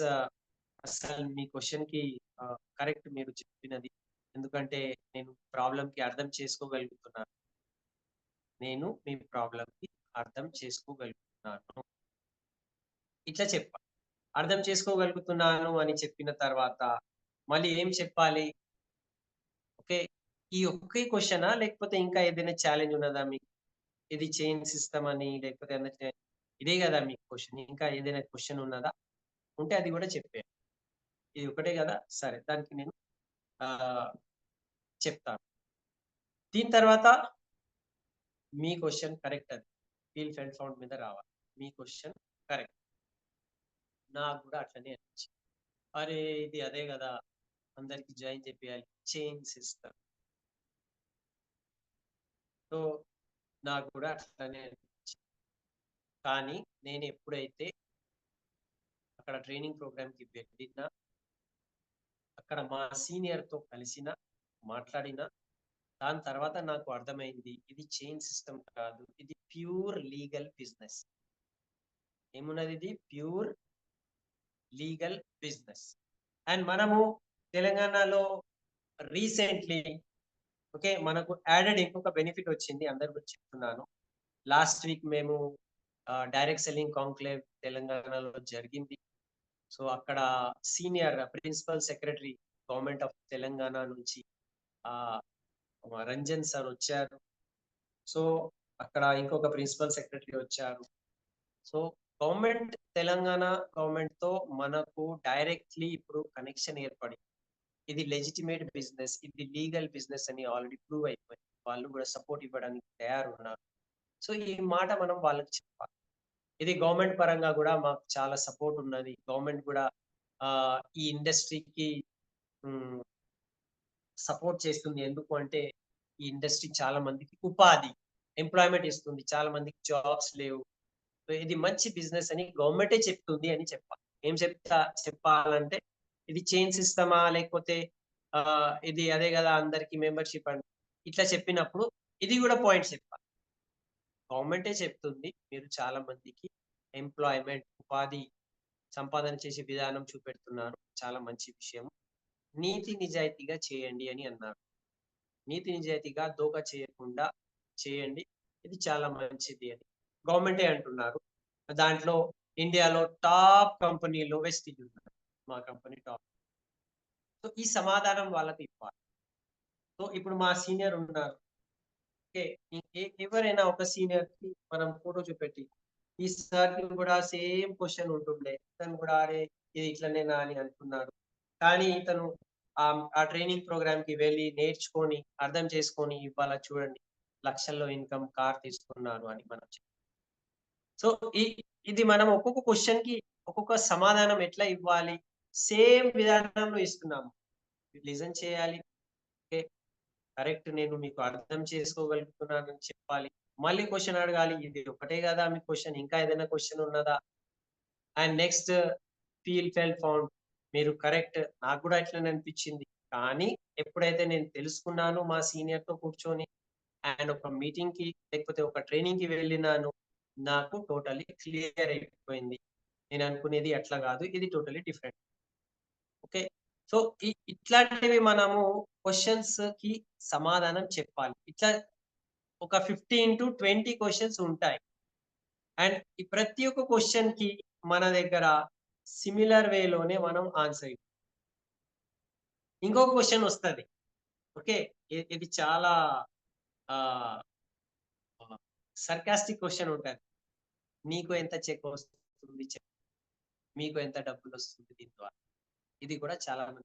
అసలు మీ క్వశ్చన్‌కి కరెక్ట్ మీరు చెప్పినది. ఎందుకంటే నేను ప్రాబ్లమ్‌కి అర్థం చేసుకోగలుగుతున్నాను. నేను మీ ప్రాబ్లమ్‌కి అర్థం చేసుకోగలుగుతున్నాను. ఇట్లా చెప్పా. అర్థం చేసుకోగలుగుతున్నాను అని చెప్పిన తర్వాత మళ్ళీ ఏం చెప్పాలి? ఓకే. ఈ ఒకే క్వెషనా? లేకపోతే ఇంకా ఏదైనా ఛాలెంజ్ ఉన్నదా మీకు? ఇది చైన్ సిస్టమ్ అని లేకపోతే ఇదే గదా మీ క్వెషన్. ఇంకా ఏదైనా క్వెషన్ ఉన్నదా? ఉంటే అది గూడా చెప్పేయండి. ఇది ఒకటే గదా! సరే. దానికి నేను ఆహ్, చెప్తాను. దీని తర్వాత మీ క్వెషన్ కరెక్ట్ అది. ఫీల్, ఫెల్ట్, ఫౌండ్ మీద రావాలి. మీ క్వెషన్ కరెక్ట్. నాకు గూడా అట్లనే అనిపించింది. అరే! ఇది అదే గదా! అందరికి జాయిన్ జేపియాలి. Chain system. సో, నాకు గూడా అట్లనే అనిపించింది. కానీ నేనెప్పుడైతే అక్కడ ట్రైనింగ్ ప్రోగ్రామ్‌కి వెళ్ళినా, అక్కడ మా సీనియర్‌తో కలిసిన, మాట్లాడిన, దాని తర్వాత నాకు అర్థమైంది. ఇది చైన్ సిస్టమ్ కాదు. ఇది ప్యూర్ లీగల్ బిజినెస్. ఏమున్నదిది? Pure legal business. అండ్ మనము తెలంగాణలో రీసెంట్‌లీ ఓకే. మనకు యాడెడ్ ఇంకొక బెనిఫిట్ వచ్చింది. అందరి గురించి చెప్తున్నాను. లాస్ట్ వీక్ మేము డైరెక్ట్ సెల్లింగ్ కాంక్లేవ్ తెలంగాణలో జరిగింది. సో, అక్కడ senior principal secretary government of Telangana నుంచి ఆహ్, రంజన్ సార్ వచ్చారు. సో, అక్కడ ఇంకొక ప్రిన్సిపల్ సెక్రటరీ వచ్చారు. సో, తెలంగాణ గవర్నమెంట్‌తో మనకు డైరెక్ట్‌లీ ఇప్పుడు కనెక్షన్ ఏర్పడింది. ఇది లెజిటిమేట్ బిజినెస్. ఇది లీగల్ బిజినెస్ అని ఆల్రెడీ ప్రూవ్ అయిపోయింది. వాళ్ళు కూడా సపోర్ట్ ఇవ్వడానికి తయారున్నారు. సో, ఈ మాట మనం వాళ్ళకి చెప్పాలి. ఇది గవర్నమెంట్ పరంగా గూడా మాకు చాలా సపోర్ట్ ఉన్నది. గవర్నమెంట్ గూడా ఈ ఇండస్ట్రీకి హ్మ్. సపోర్ట్ చేస్తుంది. ఎందుకు అంటే, ఈ ఇండస్ట్రీ చాలా మందికి ఉపాధి, ఎంప్లాయ్‌మెంట్ ఇస్తుంది. చాలా మందికి జాబ్స్ లేవు. సో, ఇది మంచి బిజినెస్ అని గవర్నమెంటే చెప్తుంది అని చెప్పాలి. ఏం చెప్పాలంటే, ఇది చైన్ సిస్టమా? లేకపోతే ఇది అదే గదా! అందరికి మెంబర్‌షిప్ అని ఇట్లా చెప్పినప్పుడు ఇది గూడా పాయింట్స్ చెప్పాలి. గవర్నమెంటే చెప్తుంది. మీరు చాలా మందికి ఎంప్లాయ్‌మెంట్, ఉపాధి సంపాదన చేసే విధానం చూపెడుతున్నారు. చాలా మంచి విషయం. నీతి నిజాయితీగా చేయండి అని అన్నారు. నీతి నిజాయితీగా దోకా చేయకుండా చేయండి. ఇది చాలా మంచిది అని గవర్నమెంటే అంటున్నారు. దాంట్లో ఇండియాలో టాప్ కంపెనీలో వెస్టీజ్ ఉన్నారు. మా కంపెనీ టాప్. సో, ఈ సమాధానం వాళ్ళకి ఇవ్వాలి. సో, ఇప్పుడు మా సీనియర్ ఉన్నారు. ఓకే. ఎవరైనా ఒక సీనియర్‌కి మనం ఫోటో చూపెట్టి, ఈ సార్‌కి కూడా సేమ్ క్వెషన్ ఉంటుండే. ఇతను కూడా అరే! ఇది ఇట్లనేనా అని అనుకున్నాడు. కానీ ఇతను ఆ ట్రైనింగ్ ప్రోగ్రామ్‌కి వెళ్లి నేర్చుకొని, అర్థం చేసుకొని ఇవాళ చూడండి లక్షల్లో ఇన్‌కమ్ కార్ తీసుకున్నారు అని మనం సో, ఇది మనం ఒక్కొక్క క్వెషన్‌కి ఒక్కొక్క సమాధానం ఎట్లా ఇవ్వాలి? సేమ్ విధానంలో ఇస్తున్నాము. లిజన్ చేయాలి. ఓకే. కరెక్ట్. నేను మీకు అర్థం చేసుకోగలుగుతున్నానని చెప్పాలి. మళ్ళీ క్వెషన్ అడగాలి. ఇది ఒకటే గదా! మీ క్వెషన్. ఇంకా ఏదైనా క్వెషన్ ఉన్నదా? And next feel, felt, found. మీరు కరెక్ట్. నాకు గూడా ఇట్లనే అనిపిచ్చింది. కానీ ఎప్పుడైతే నేను తెలుసుకున్నానో మా సీనియర్‌తో కూర్చొని అండ్ ఒక మీటింగ్‌కి లేకపోతే ఒక ట్రైనింగ్‌కి వెళ్ళినాను. నాకు టోటల్లీ క్లియర్ అయిపోయింది. నేను అనుకునేది అట్లా గాదు. ఇది టోటల్లీ డిఫరెంట్. ఓకే. సో, ఇట్లాంటివి మనము క్వెషన్స్‌కి సమాధానం చెప్పాలి. ఇట్లా ఒక 15-20 క్వెషన్స్ ఉంటాయి. అండ్ ఈ ప్రతి ఒక్క క్వెషన్‌కి మన దగ్గర సిమిలర్ వేలోనే మనం ఆన్సర్ ఇంకో క్వెషన్ ఒస్తది. ఓకే. ఇది చాలా ఆహ్, ఆహ్, సర్కాస్టిక్ క్వెషన్ ఉంటది. నీకు ఎంత చెకొస్తుంది చెప్పు. మీకు ఎంత డబ్బులొస్తుంది దీని ద్వారా? ఇది కూడా చాలా మంది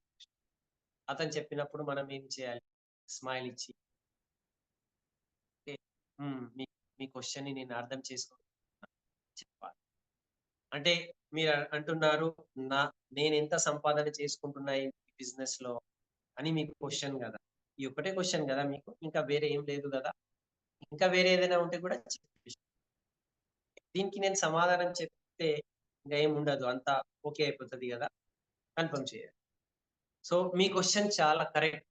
అతను చెప్పినప్పుడు మనం ఏం చేయాలి? స్మైల్ ఇచ్చి, ఓకే. మీ మీ క్వెషన్‌ని నేను అర్థం చెప్పాలి. అంటే మీరు అంటున్నారు, నా నేనెంత సంపాదన చేసుకుంటున్నా ఈ బిజినెస్‌లో అని మీకు క్వెషన్ గదా! ఈ ఒక్కటే క్వెషన్ గదా మీకు? ఇంకా వేరే ఏం లేదు గదా! ఇంకా వేరే ఏదైనా ఉంటే కూడా చెప్పేసి దీనికి నేను సమాధానం చెప్తే ఇంక ఏముండదు. అంతా ఓకే అయిపోతది గదా! కన్ఫర్మ్ చేయాలి. సో, మీ క్వెషన్ చాలా కరెక్ట్.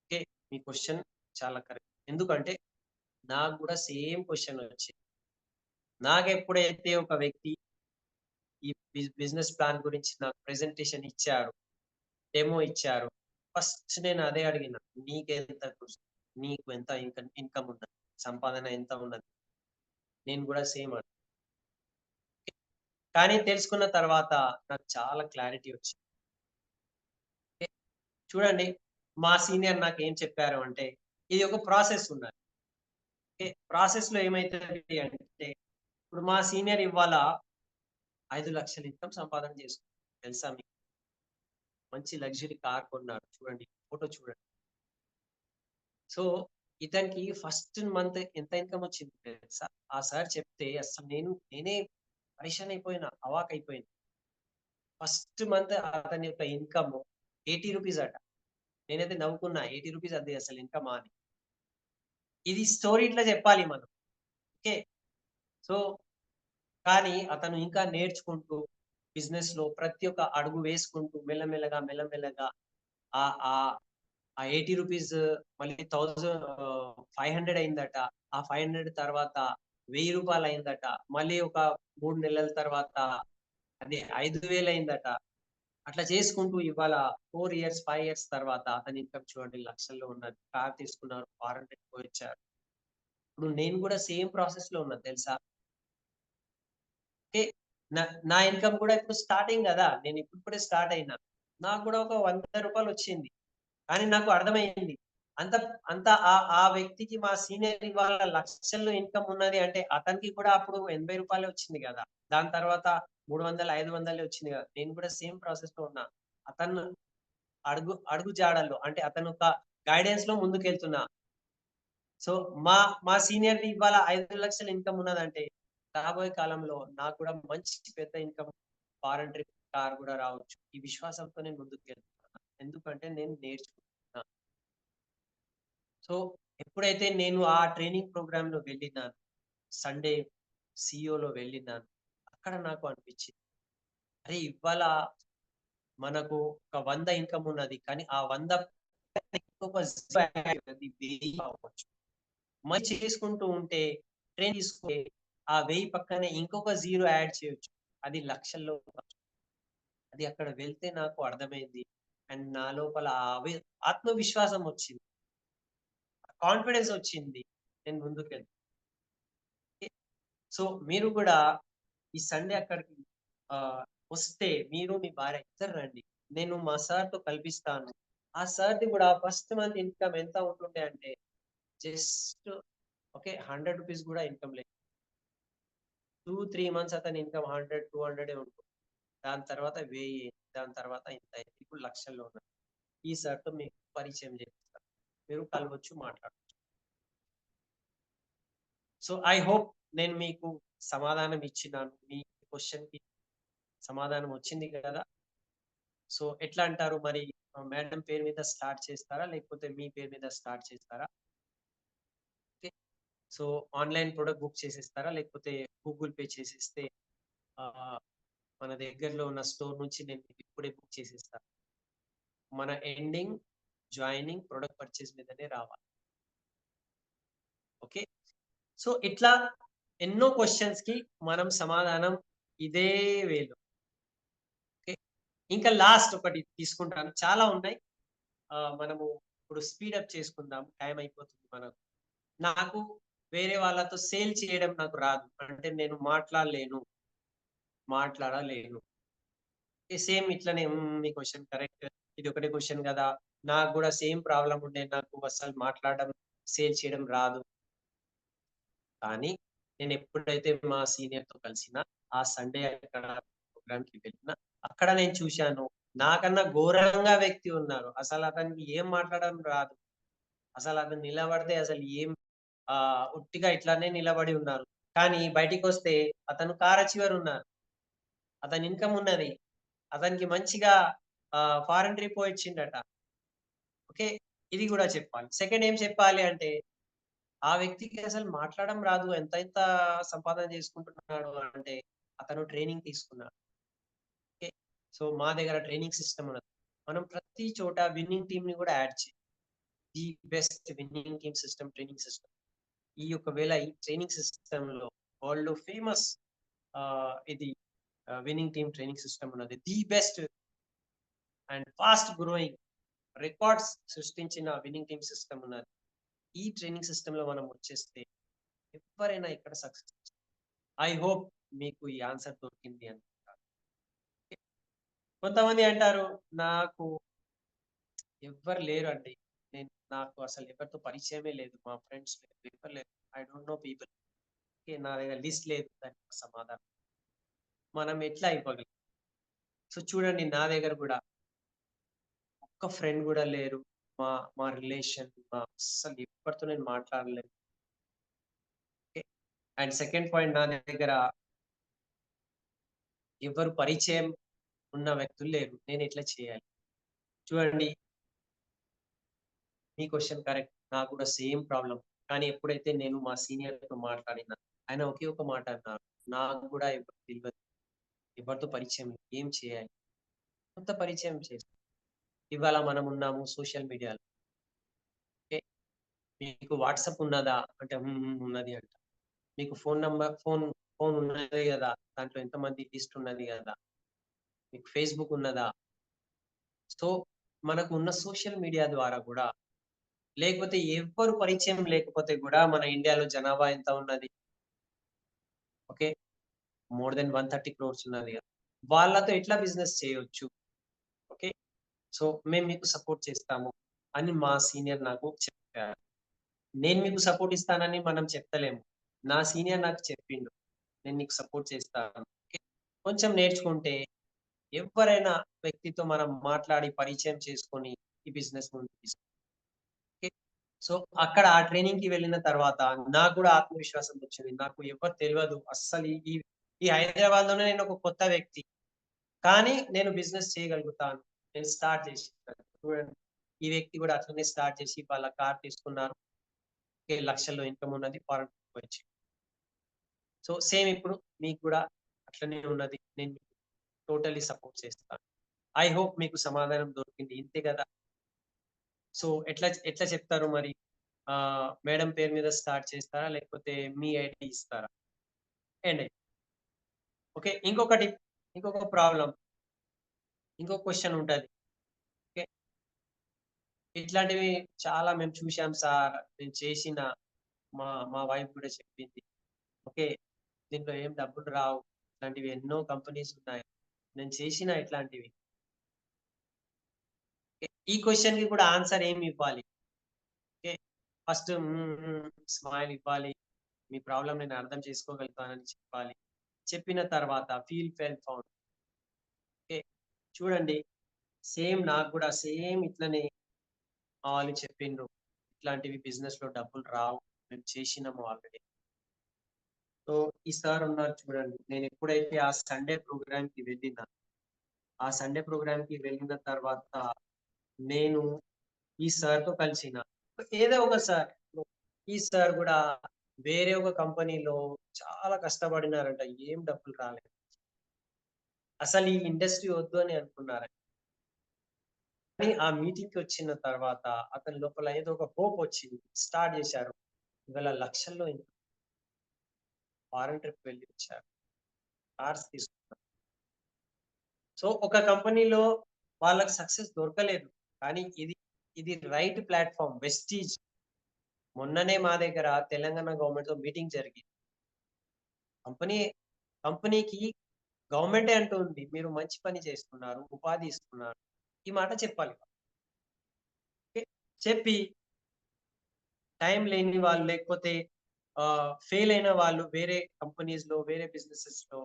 ఓకే. మీ క్వెషన్ చాలా కరెక్ట్. ఎందుకంటే నాకు గూడా సేమ్ క్వెషన్ వచ్చింది. నాకెప్పుడైతే ఒక వ్యక్తి ఈ బిజినెస్ ప్లాన్ గురించి నాకు ప్రెజెంటేషన్ ఇచ్చారు, డెమో ఇచ్చారు. ఫస్ట్ నేను అదే అడిగిన, నీకెంత నీకు ఎంత ఇన్కమ్ ఉన్నది, సంపాదన ఎంత ఉన్నది? నేను కూడా సేమ్ కానీ తెలుసుకున్న తర్వాత నాకు చాలా క్లారిటీ వచ్చింది. చూడండి, మా సీనియర్ నాకు ఏం చెప్పారు అంటే, ఇది ఒక ప్రాసెస్ ఉన్నది. ప్రాసెస్ లో ఏమైతుంది అంటే, ఇప్పుడు మా సీనియర్ ఇవాళ 5,00,000 ఇన్కమ్ సంపాదన చేసుకున్నాడు. తెలుసా మీకు? మంచి లగ్జరీ కార్ కొన్నాడు. చూడండి, ఫోటో చూడండి. సో ఇతనికి ఫస్ట్ మంత్ ఎంత ఇన్కమ్ వచ్చింది తెలుసా? ఆ సార్ చెప్తే అసలు నేనే పరేషాన్ అయిపోయినా, అవాక్ అయిపోయినా. ఫస్ట్ మంత్ అతని యొక్క ఇన్కమ్ 80 రూపీస్ అట. నేనైతే నవ్వుకున్నా, 80 రూపీస్ అది అసలు ఇన్కమా అని. ఇది స్టోరీ ఇట్లా చెప్పాలి మనం. ఓకే. సో కానీ అతను ఇంకా నేర్చుకుంటూ బిజినెస్ లో ప్రతి ఒక్క అడుగు వేసుకుంటూ మెల్లమెల్లగా మెల్లమెల్లగా ఆ ఆ ఆ 80 రూపీస్ మళ్ళీ 500 అయిందట. ఆ 500 తర్వాత 1000 రూపాయలు అయిందట. మళ్ళీ ఒక 3 నెలల తర్వాత అది 5,000 అయిందట. అట్లా చేసుకుంటూ ఇవాళ 4 ఇయర్స్, 5 ఇయర్స్ తర్వాత అతని ఇన్కమ్ చూడండి లక్షల్లో ఉన్నది. కార్ తీసుకున్నారు, ఫారెన్ పోయొచ్చారు. ఇప్పుడు నేను కూడా సేమ్ ప్రాసెస్ లో ఉన్నా తెలుసా? ఓకే. నా నా ఇన్కమ్ కూడా ఇప్పుడు స్టార్టింగ్ గదా! నేను ఇప్పుడిప్పుడే స్టార్ట్ అయినా. నాకు కూడా ఒక రూ. 100 వచ్చింది. కానీ నాకు అర్థమైంది. అంత అంత ఆ వ్యక్తికి మా సీనియర్ ఇవాళ లక్షల్లో ఇన్కమ్ ఉన్నది అంటే అతనికి కూడా అప్పుడు రూ. 80 వచ్చింది గదా! దాని తర్వాత 300, 500 వచ్చింది గదా! నేను కూడా సేమ్ ప్రాసెస్‌లో ఉన్నా. అతను అడుగు జాడల్లో అంటే అతను ఒక గైడెన్స్‌లో ముందుకెళ్తున్నా. సో మా మా సీనియర్‌ది ఇవాళ 5,00,000 ఇన్కమ్ ఉన్నదంటే రాబోయే కాలంలో నాకు కూడా మంచి పెద్ద ఇన్కమ్, ఫారెన్ ట్రిప్, కార్ కూడా రావచ్చు. ఈ విశ్వాసంతో నేను ముందుకెళ్తున్నా. ఎందుకంటే నేను నేర్చుకుంటున్నా. సో ఎప్పుడైతే నేను ఆ ట్రైనింగ్ ప్రోగ్రామ్‌లో వెళ్ళినాను, సండే సీఈఓలో వెళ్ళినాను. అక్కడ నాకు అనిపించింది, అరే! ఇవాళ మనకు ఒక 100 ఇన్కమ్ ఉన్నది. కానీ ఆ 100 ఇంకొక 0 యాడ్ అది 1000 అవ్వచ్చు. మంచి చేసుకుంటూ ఉంటే ట్రైన్ తీసుకుంటే ఆ 1000 పక్కనే ఇంకొక 0 యాడ్ చేయొచ్చు. అది లక్షల్లో అవ్వచ్చు. అది అక్కడ వెళ్తే నాకు అర్థమైంది. అండ్ నా లోపల ఆత్మవిశ్వాసం వచ్చింది. కాన్ఫిడెన్స్ వచ్చింది. నేను ముందుకెళ్తా. సో మీరు కూడా ఈ సండే అక్కడికి వస్తే మీరు మీ భార్య ఇద్దరు రండి. నేను మా సార్‌తో కల్పిస్తాను. ఆ సార్‌ది కూడా ఫస్ట్ మంత్ ఇన్కమ్ ఎంత ఉంటుండే అంటే జస్ట్ ఓకే. రూ. 100 కూడా ఇన్కమ్ లేదు. 2, 3 మంత్స్ అతని ఇన్కమ్ 100, 200 ఉంటుంది. దాని తర్వాత 1000, దాని తర్వాత ఇంత అయింది. ఇప్పుడు లక్షల్లో ఉన్నది. ఈ సార్‌తో మీకు పరిచయం చేపిస్తాను. మీరు కలవచ్చు, మాట్లాడొచ్చు. సో ఐ హోప్ నేను మీకు సమాధానం ఇచ్చినాను. మీ క్వెషన్‌కి సమాధానం వచ్చింది కదా! సో ఎట్లా అంటారు మరి? మేడం పేరు మీద స్టార్ట్ చేస్తారా? లేకపోతే మీ పేరు మీద స్టార్ట్ చేస్తారా? Okay. So online product book చేసేస్తారా? లేకపోతే గూగుల్ పే చేసేస్తే ఆహ్, మన దగ్గరలో ఉన్న స్టోర్ నుంచి నేను మీకు ఇప్పుడే బుక్ చేసేస్తా. మన ఎండింగ్, జాయినింగ్, ప్రొడక్ట్ పర్చేస్ మీదనే రావాలి. ఓకే. సో ఇట్లా ఎన్నో క్వెషన్స్‌కి మనం సమాధానం ఇదే వేలో. ఓకే. ఇంకా లాస్ట్ ఒకటి తీసుకుంటాను. చాలా ఉన్నాయి. మనము ఇప్పుడు స్పీడ్ అప్ చేసుకుందాం. టైం అయిపోతుంది మనకు. నాకు వేరే వాళ్ళతో సేల్ చేయడం నాకు రాదు. అంటే నేను మాట్లాడలేను. సేమ్ ఇట్లనే మీ క్వెషన్ కరెక్ట్. ఇది ఒకటే క్వెషన్ గదా! నాకు గూడా సేమ్ ప్రాబ్లమ్ ఉండే. నాకు అస్సలు మాట్లాడడం, సేల్ చేయడం రాదు. కానీ నేను ఎప్పుడైతే మా సీనియర్‌తో కలిసినా, ఆ సండే అక్కడ ప్రోగ్రామ్‌కి వెళ్ళినా, అక్కడ నేను చూశాను. నాకన్నా ఘోరంగా వ్యక్తి ఉన్నారు. అసలు అతనికి ఏం మాట్లాడడం రాదు. అసలు అతను నిలబడితే అసలు ఏం ఉట్టిగా ఇట్లానే నిలబడి ఉన్నారు. కానీ బయటికొస్తే అతను కారా చివరున్నారు. అతని ఇన్కమ్ ఉన్నది. అతనికి మంచిగా ఫారెన్ ట్రిప్ పోయొచ్చిండట. ఓకే. ఇది గూడా చెప్పాలి. సెకండ్ ఏం చెప్పాలి అంటే, ఆ వ్యక్తికి అసలు మాట్లాడడం రాదు. ఎంత సంపాదన చేసుకుంటున్నాడు అంటే, అతను ట్రైనింగ్ తీసుకున్నాడు. ఓకే. సో, మా దగ్గర ట్రైనింగ్ సిస్టమ్ ఉన్నది. మనం ప్రతి చోట విన్నింగ్ టీమ్‌ని గూడా యాడ్ చేయాలి. The best winning team system, training system. ఈ ట్రైనింగ్ సిస్టమ్‌లో వరల్డ్‌లో ఫేమస్ ఇది విన్నింగ్ టీమ్ ట్రైనింగ్ సిస్టమ్ ఉన్నది. The best and fast growing records సృష్టించిన విన్నింగ్ టీమ్ సిస్టమ్ ఉన్నది. ఈ ట్రైనింగ్ సిస్టమ్ లో మనం వచ్చేస్తే ఎవరైనా ఇక్కడ సక్సెస్. ఐ హోప్ మీకు ఈ ఆన్సర్ దొరికింది అనుకుంటాను. కొంతమంది అంటారు నాకు ఎవ్వరు లేరు అండి, నాకు అసలు ఎవరితో పరిచయమే లేదు, మా ఫ్రెండ్స్ ఎవరు లేరు, ఐ డోంట్ నో పీపుల్, నా దగ్గర లిస్ట్ లేదు. దానికి సమాధానం మనం ఎట్లా ఇవ్వగలం? సో చూడండి, నా దగ్గర కూడా ఒక్క ఫ్రెండ్ కూడా లేరు. మా మా రిలేషన్ అస్సలు ఎవరితో నేను మాట్లాడలేదు. అండ్ సెకండ్ పాయింట్, నా దగ్గర ఎవరు పరిచయం ఉన్న వ్యక్తులు లేరు. నేను ఎట్లా చేయాలి? చూడండి, మీ క్వశ్చన్ కరెక్ట్. నాకు కూడా సేమ్ ప్రాబ్లం. కానీ ఎప్పుడైతే నేను మా సీనియర్‌తో మాట్లాడినా, ఆయన ఒకే ఒక మాట అన్నారు. నాకు కూడా ఎవరు తెల్వదు. ఎవరితో పరిచయం లేదు. ఏం చేయాలి? కొత్త పరిచయం చేసి ఇవాళ మనం ఉన్నాము సోషల్ మీడియాలో. ఓకే. మీకు వాట్సాప్ ఉన్నదా? అంటే ఉన్నది అంట. మీకు ఫోన్ ఉన్నది గదా! దాంట్లో ఎంతమంది లిస్ట్ ఉన్నది గదా! మీకు ఫేస్‌బుక్ ఉన్నదా? సో, మనకు ఉన్న సోషల్ మీడియా ద్వారా గూడా, లేకపోతే ఎవ్వరు పరిచయం లేకపోతే గూడా మన ఇండియాలో జనాభా ఎంత ఉన్నది? ఓకే. మోర్ దెన్ 130 క్రోర్స్ ఉన్నది గదా! వాళ్ళతో ఎట్లా బిజినెస్ చేయొచ్చు? ఓకే. సో, మేము మీకు సపోర్ట్ చేస్తాము అని మా సీనియర్ నాకు చెప్పారు. నేను మీకు సపోర్ట్ ఇస్తానని మనం చెప్తలేము. నా సీనియర్ నాకు చెప్పిండు. నేను నీకు సపోర్ట్ చేస్తాను. ఓకే. కొంచెం నేర్చుకుంటే ఎవ్వరైనా వ్యక్తితో మనం మాట్లాడి పరిచయం చేసుకొని ఈ బిజినెస్ ముందుకు ఓకే. సో, అక్కడ ఆ ట్రైనింగ్‌కి వెళ్ళిన తర్వాత నాకు గూడా ఆత్మవిశ్వాసం వచ్చింది. నాకు ఎవరు తెలవదు. అస్సలు ఈ ఈ హైదరాబాద్‌లోనే నేను ఒక కొత్త వ్యక్తి. కానీ నేను బిజినెస్ చేయగలుగుతాను. నేను స్టార్ట్ చేసినాను. చూడండి, ఈ వ్యక్తి గూడా అట్లనే స్టార్ట్ చేసి వాళ్ళ కార్ తీసుకున్నారు. ఓకే. లక్షల్లో ఇన్‌కమ్ ఉన్నది. ఫారెన్ వచ్చి. సో, సేమ్ ఇప్పుడు మీకు గూడా అట్లనే ఉన్నది. నేను టోటల్లీ సపోర్ట్ చేస్తాను. ఐ హోప్ మీకు సమాధానం దొరికింది. ఇంతే గదా! సో, ఎట్లా ఎట్లా చెప్తారు మరి? మేడం పేరు మీద స్టార్ట్ చేస్తారా? లేకపోతే మీ ఐడీ ఇస్తారా? ఎండ్ అయి ఓకే. ఇంకొక ప్రాబ్లమ్, ఇంకొక క్వెషన్ ఉంటది. ఓకే. ఇట్లాంటివి చాలా మేము చూసాం సార్. నేను చేసిన మా మా వైఫ్ కూడా చెప్పింది. ఓకే. దీంట్లో ఏం డబ్బులు రావు. ఇట్లాంటివి ఎన్నో కంపెనీస్ ఉన్నాయి. నేను చేసిన ఇట్లాంటివి. ఓకే. ఈ క్వెషన్‌కి కూడా ఆన్సర్ ఏమి ఇవ్వాలి? ఓకే. ఫస్ట్ స్మైల్ ఇవ్వాలి. మీ ప్రాబ్లమ్ నేను అర్థం చేసుకోగలుగుతానని చెప్పాలి. చెప్పిన తర్వాత ఫెల్ ఫౌండ్. ఓకే. చూడండి, సేమ్ నాకు గూడా సేమ్ ఇట్లనే మా వాళ్ళు చెప్పిండ్రు. ఇట్లాంటివి బిజినెస్‌లో డబ్బులు రావు. మేము చేసినాము ఆల్రెడీ. సో, ఈ సార్ ఉన్నారు చూడండి. నేను ఎప్పుడైతే ఆ సండే ప్రోగ్రామ్‌కి వెళ్ళినా, ఆ సండే ప్రోగ్రామ్‌కి వెళ్ళిన తర్వాత నేను ఈ సార్‌తో కలిసిన. ఏదో ఒక సార్. ఈ సార్ గూడా వేరే ఒక కంపెనీలో చాలా కష్టపడినారంట. ఏం డబ్బులు రాలేదు. అసలు ఈ ఇండస్ట్రీ వద్దు అని అనుకున్నారంట. కానీ ఆ మీటింగ్‌కి వచ్చిన తర్వాత అతని లోపల ఏదో ఒక హోప్ వచ్చింది. స్టార్ట్ చేశారు. ఇవాళ లక్షల్లో ఫారెన్ ట్రిప్ వెళ్ళి వచ్చారు. కార్స్ తీసుకున్నారు. సో, ఒక కంపెనీలో వాళ్ళకి సక్సెస్ దొరకలేదు. కానీ ఇది రైట్ ప్లాట్‌ఫార్మ్ వెస్టీజ్. మొన్ననే మా దగ్గర తెలంగాణ గవర్నమెంట్‌తో మీటింగ్ జరిగింది. కంపెనీ కంపెనీకి గవర్నమెంటే అంటుంది, మీరు మంచి పని చేస్తున్నారు, ఉపాధి ఇస్తున్నారు. ఈ మాట చెప్పాలి. ఓకే. చెప్పి టైం లేని వాళ్ళు, లేకపోతే ఫెయిల్ అయిన వాళ్ళు వేరే కంపెనీస్‌లో, వేరే బిజినెసెస్‌లో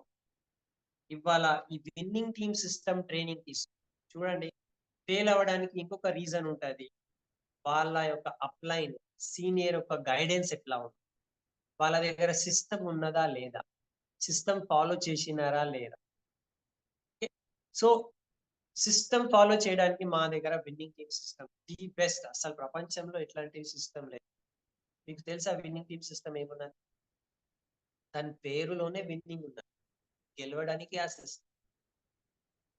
ఇవాళ ఈ విన్నింగ్ టీమ్ సిస్టమ్ ట్రైనింగ్ చూడండి, ఫెయిల్ అవ్వడానికి ఇంకొక రీజన్ ఉంటది. వాళ్ళ యొక్క అప్‌లైన్ సీనియర్ యొక్క గైడెన్స్ ఎట్లా ఉంది? వాళ్ళ దగ్గర సిస్టమ్ ఉన్నదా? లేదా? సిస్టమ్ ఫాలో చేసినారా? లేదా? ఓకే. సో, సిస్టమ్ ఫాలో చేయడానికి మా దగ్గర winning team system the best. అసలు ప్రపంచంలో ఇట్లాంటి సిస్టమ్ లేదు. మీకు తెలుసా విన్నింగ్ టీమ్ సిస్టమ్ ఏమున్నది? దాని పేరులోనే విన్నింగ్ ఉన్నది. గెలవడానికి ఆ సిస్టమ్.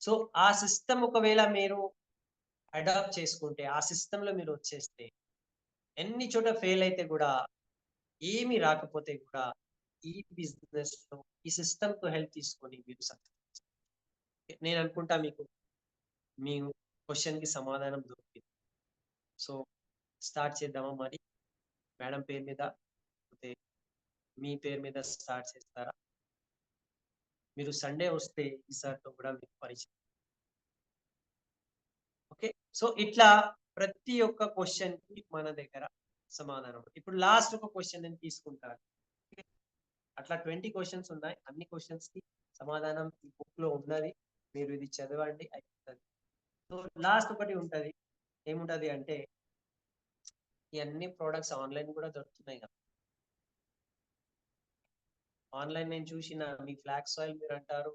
సో, ఆ సిస్టమ్ ఒకవేళ మీరు అడాప్ట్ చేసుకుంటే, ఆ సిస్టమ్‌లో మీరు వచ్చేస్తే, ఎన్ని చోట ఫెయిల్ అయితే గూడా, ఏమి రాకపోతే కూడా, ఈ బిజినెస్‌లో ఈ సిస్టమ్‌తో హెల్ప్ తీసుకొని మీరు సక్సెస్. నేను అనుకుంటా మీకు మీ క్వశ్చన్‌కి సమాధానం దొరికింది. సో, స్టార్ట్ చేద్దామా మరి? మేడం పేరు మీద లేకపోతే మీ పేరు మీద స్టార్ట్ చేస్తారా? మీరు సండే వస్తే ఈ సార్‌తో కూడా మీకు పరిచయం. ఓకే. సో, ఇట్లా ప్రతి ఒక్క క్వశ్చన్‌కి మన దగ్గర సమాధానం. ఇప్పుడు లాస్ట్ ఒక క్వశ్చన్ నేను తీసుకుంటాను. ఓకే. అట్లా 20 క్వశ్చన్స్ ఉన్నాయి. అన్ని క్వశ్చన్స్‌కి సమాధానం ఈ బుక్‌లో ఉన్నది. మీరు ఇది చదవండి అయిపోతది. సో, లాస్ట్ ఒకటి ఉంటది. ఏముంటది అంటే, ఈ అన్ని ప్రొడక్ట్స్ ఆన్‌లైన్ కూడా దొరుకుతున్నాయి కదా! ఆన్‌లైన్ నేను చూసిన మీ ఫ్లాక్స్ ఆయిల్ మీరంటారు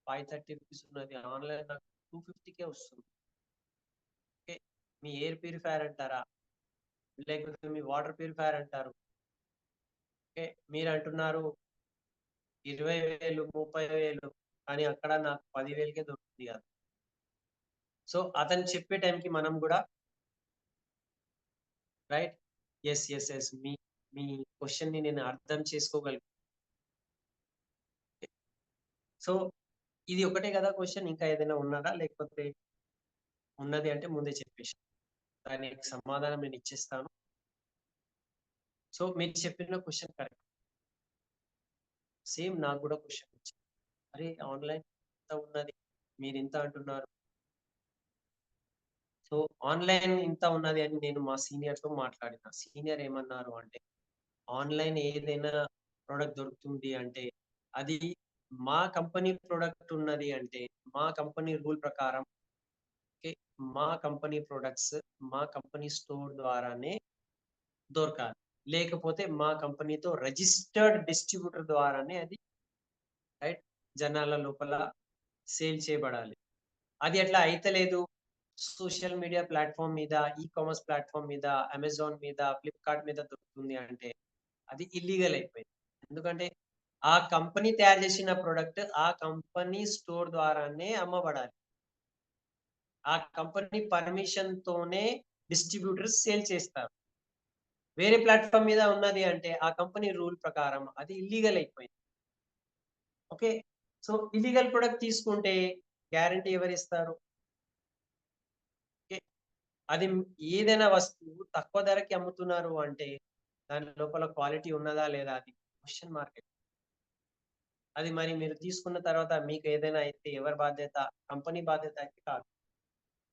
530 రూపీస్ ఉన్నది. ఆన్‌లైన్ నాకు 250కే వస్తుంది. ఓకే. మీ ఎయిర్ ప్యూరిఫైయర్ అంటారా? లేకపోతే మీ వాటర్ ప్యూరిఫైయర్ అంటారు. ఓకే. మీరంటున్నారు 20,000, 30,000 కానీ అక్కడ నాకు 10,000కే దొరుకుతుంది కదా! సో, అతను చెప్పే టైంకి మనం గూడా రైట్? యెస్. యెస్. యెస్. మీ మీ క్వెషన్‌ని నేను అర్థం చేసుకోగలిగాను. సో, ఇది ఒకటే గదా క్వెషన్ ఇంకా ఏదైనా ఉన్నదా? లేకపోతే ఉన్నది అంటే ముందే చెప్పేషా. దానికి సమాధానం నేను ఇచ్చేస్తాను. సో, మీరు చెప్పిన క్వెషన్ కరెక్ట్. సేమ్ నాకు గూడా క్వెషన్ వచ్చింది. అరే! ఆన్‌లైన్ ఇంత ఉన్నది. మీరింత అంటున్నారు. సో, ఆన్‌లైన్ ఇంత ఉన్నది అని నేను మా సీనియర్‌తో మాట్లాడిన. సీనియర్ ఏమన్నారు అంటే, ఆన్‌లైన్ ఏదైనా ప్రొడక్ట్ దొరుకుతుంది అంటే, అది మా కంపెనీ ప్రొడక్ట్ ఉన్నది అంటే, మా కంపెనీ రూల్ ప్రకారం ఓకే. మా కంపెనీ ప్రొడక్ట్స్ మా కంపెనీ స్టోర్ ద్వారానే దొరకాలి. లేకపోతే మా కంపెనీతో రిజిస్టర్డ్ డిస్ట్రిబ్యూటర్ ద్వారానే అది రైట్ జనాల లోపల సేల్ చేయబడాలి. అది అట్లా అయితలేదు. సోషల్ మీడియా ప్లాట్‌ఫార్మ్ మీద, కామర్స్ ప్లాట్‌ఫార్మ్ మీద, అమెజాన్ మీద, ఫ్లిప్‌కార్ట్ మీద దొరుకుతుంది అంటే అది ఇల్లీగల్ అయిపోయింది. ఎందుకంటే ఆ కంపెనీ తయారు చేసిన ప్రొడక్ట్ ఆ కంపెనీ స్టోర్ ద్వారానే అమ్మబడాలి. ఆ కంపెనీ పర్మిషన్‌తోనే డిస్ట్రిబ్యూటర్స్ సేల్ చేస్తారు. వేరే ప్లాట్‌ఫార్మ్ మీద ఉన్నది అంటే ఆ కంపెనీ రూల్ ప్రకారం అది ఇల్లీగల్ అయిపోయింది. ఓకే. సో, ఇల్లీగల్ ప్రొడక్ట్ తీసుకుంటే గ్యారంటీ ఎవరిస్తారు? ఓకే. అది ఏదైనా వస్తువు తక్కువ ధరకి అమ్ముతున్నారు అంటే దాని లోపల క్వాలిటీ ఉన్నదా లేదా అది క్వెషన్ మార్క్. అది మరి మీరు తీసుకున్న తర్వాత మీకు ఏదైనా అయితే ఎవరి బాధ్యత? కంపెనీ బాధ్యత అయితే కాదు.